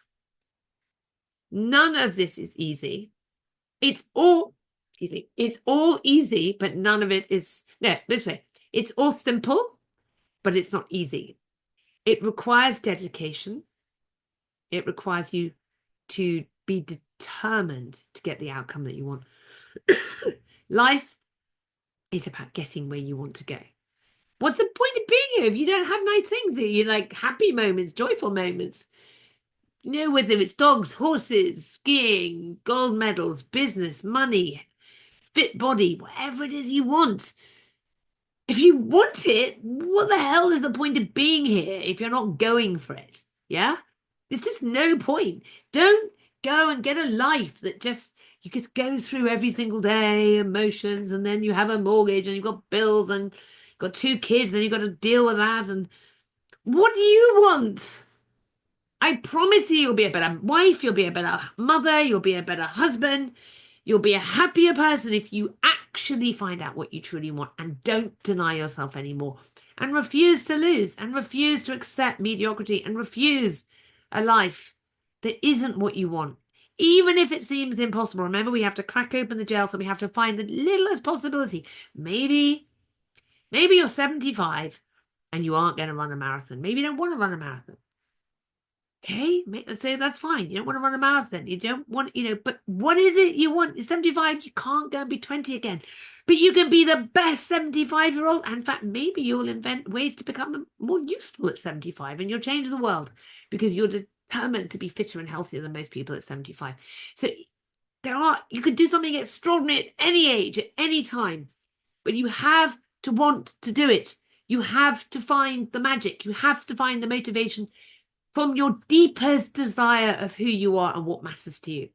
None of this is easy. It's all, excuse me, it's all easy, but none of it is, no, literally, it's all simple, but it's not easy. It requires dedication. It requires you to be determined to get the outcome that you want. Life is about getting where you want to go. What's the point of being here if you don't have nice things that you like, happy moments, joyful moments? You know, whether it's dogs, horses, skiing, gold medals, business, money, fit body, whatever it is you want. If you want it, what the hell is the point of being here if you're not going for it? Yeah? There's just no point. Don't go and get a life that just, you just go through every single day, emotions, and then you have a mortgage and you've got bills and you've got 2 kids and you've got to deal with that. And what do you want? I promise you'll be a better wife, you'll be a better mother, you'll be a better husband, you'll be a happier person if you actually find out what you truly want and don't deny yourself anymore, and refuse to lose, and refuse to accept mediocrity, and refuse a life that isn't what you want, even if it seems impossible. Remember, we have to crack open the gel, so we have to find the littlest possibility. Maybe you're 75 and you aren't going to run a marathon. Maybe you don't want to run a marathon. Okay, let's say that's fine. You don't want to run a marathon. You don't want, but what is it you want? You're 75, you can't go and be 20 again. But you can be the best 75-year-old. In fact, maybe you'll invent ways to become more useful at 75, and you'll change the world because you're determined to be fitter and healthier than most people at 75. So you can do something extraordinary at any age, at any time, but you have to want to do it. You have to find the magic. You have to find the motivation from your deepest desire of who you are and what matters to you.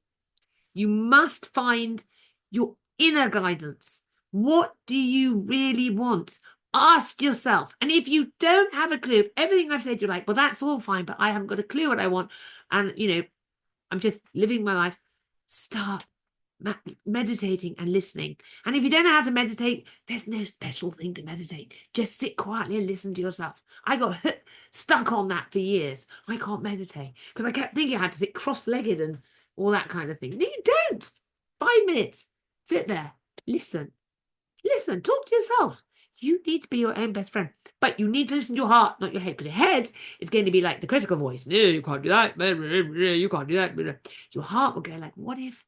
You must find your inner guidance. What do you really want? Ask yourself. And if you don't have a clue, everything I've said, you're like, well, that's all fine, but I haven't got a clue what I want. And, I'm just living my life. Start meditating and listening. And if you don't know how to meditate, there's no special thing to meditate. Just sit quietly and listen to yourself. I got stuck on that for years. I can't meditate because I kept thinking I had to sit cross-legged and all that kind of thing. No, you don't. 5 minutes. Sit there. Listen. Listen. Talk to yourself. You need to be your own best friend, but you need to listen to your heart, not your head, because your head is going to be like the critical voice. No, you can't do that. You can't do that. Your heart will go like, what if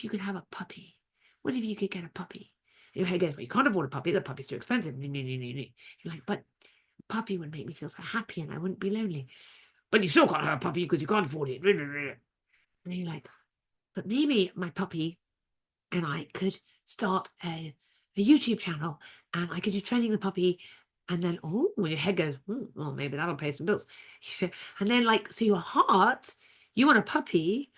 you could have a puppy? What if you could get a puppy? Your head goes, well, you can't afford a puppy. The puppy's too expensive. You're like, but a puppy would make me feel so happy and I wouldn't be lonely. But you still can't have a puppy because you can't afford it. And then you're like, but maybe my puppy and I could start a YouTube channel and I could do training the puppy. And then, when your head goes, well, maybe that'll pay some bills. And then, so your heart, you want a puppy,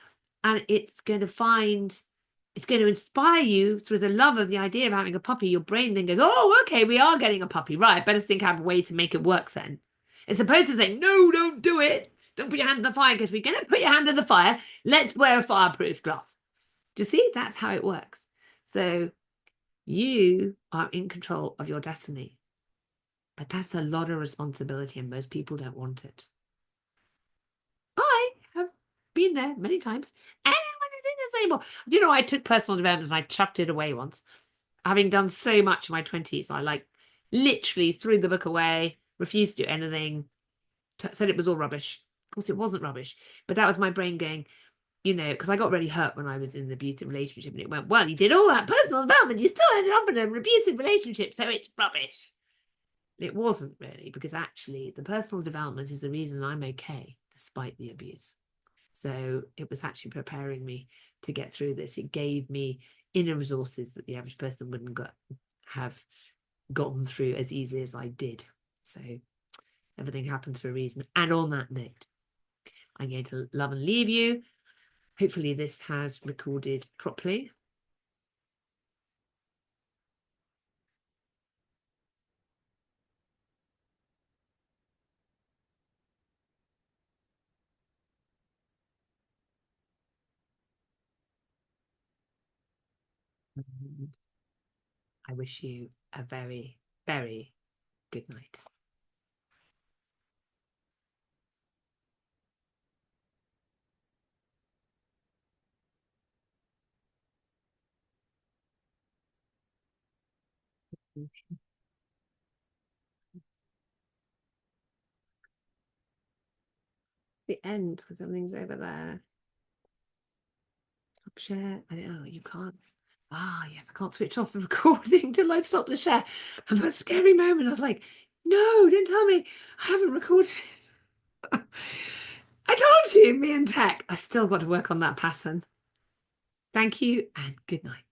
and it's going to inspire you through the love of the idea of having a puppy. Your brain then goes, oh, okay, we are getting a puppy. Right, I better think I have a way to make it work then. As opposed to saying, no, don't do it. Don't put your hand in the fire because we're going to put your hand in the fire. Let's wear a fireproof glove. Do you see? That's how it works. So you are in control of your destiny. But that's a lot of responsibility and most people don't want it. I have been there many times and I don't want to do this anymore. I took personal development and I chucked it away once. Having done so much in my 20s, I literally threw the book away, refused to do anything, said it was all rubbish. Of course, it wasn't rubbish, but that was my brain going, because I got really hurt when I was in an abusive relationship and it went, well, you did all that personal development, you still ended up in an abusive relationship, so it's rubbish. It wasn't really, because actually the personal development is the reason I'm okay despite the abuse. So it was actually preparing me to get through this. It gave me inner resources that the average person wouldn't have gotten through as easily as I did. So everything happens for a reason. And on that note, I'm going to love and leave you. Hopefully this has recorded properly. I wish you a very, very good night. The end, because everything's over there. Stop share. You can't. Yes, I can't switch off the recording till I stop the share. And for a scary moment, I was like, no, don't tell me I haven't recorded. I told you, me and tech. I still got to work on that pattern. Thank you and good night.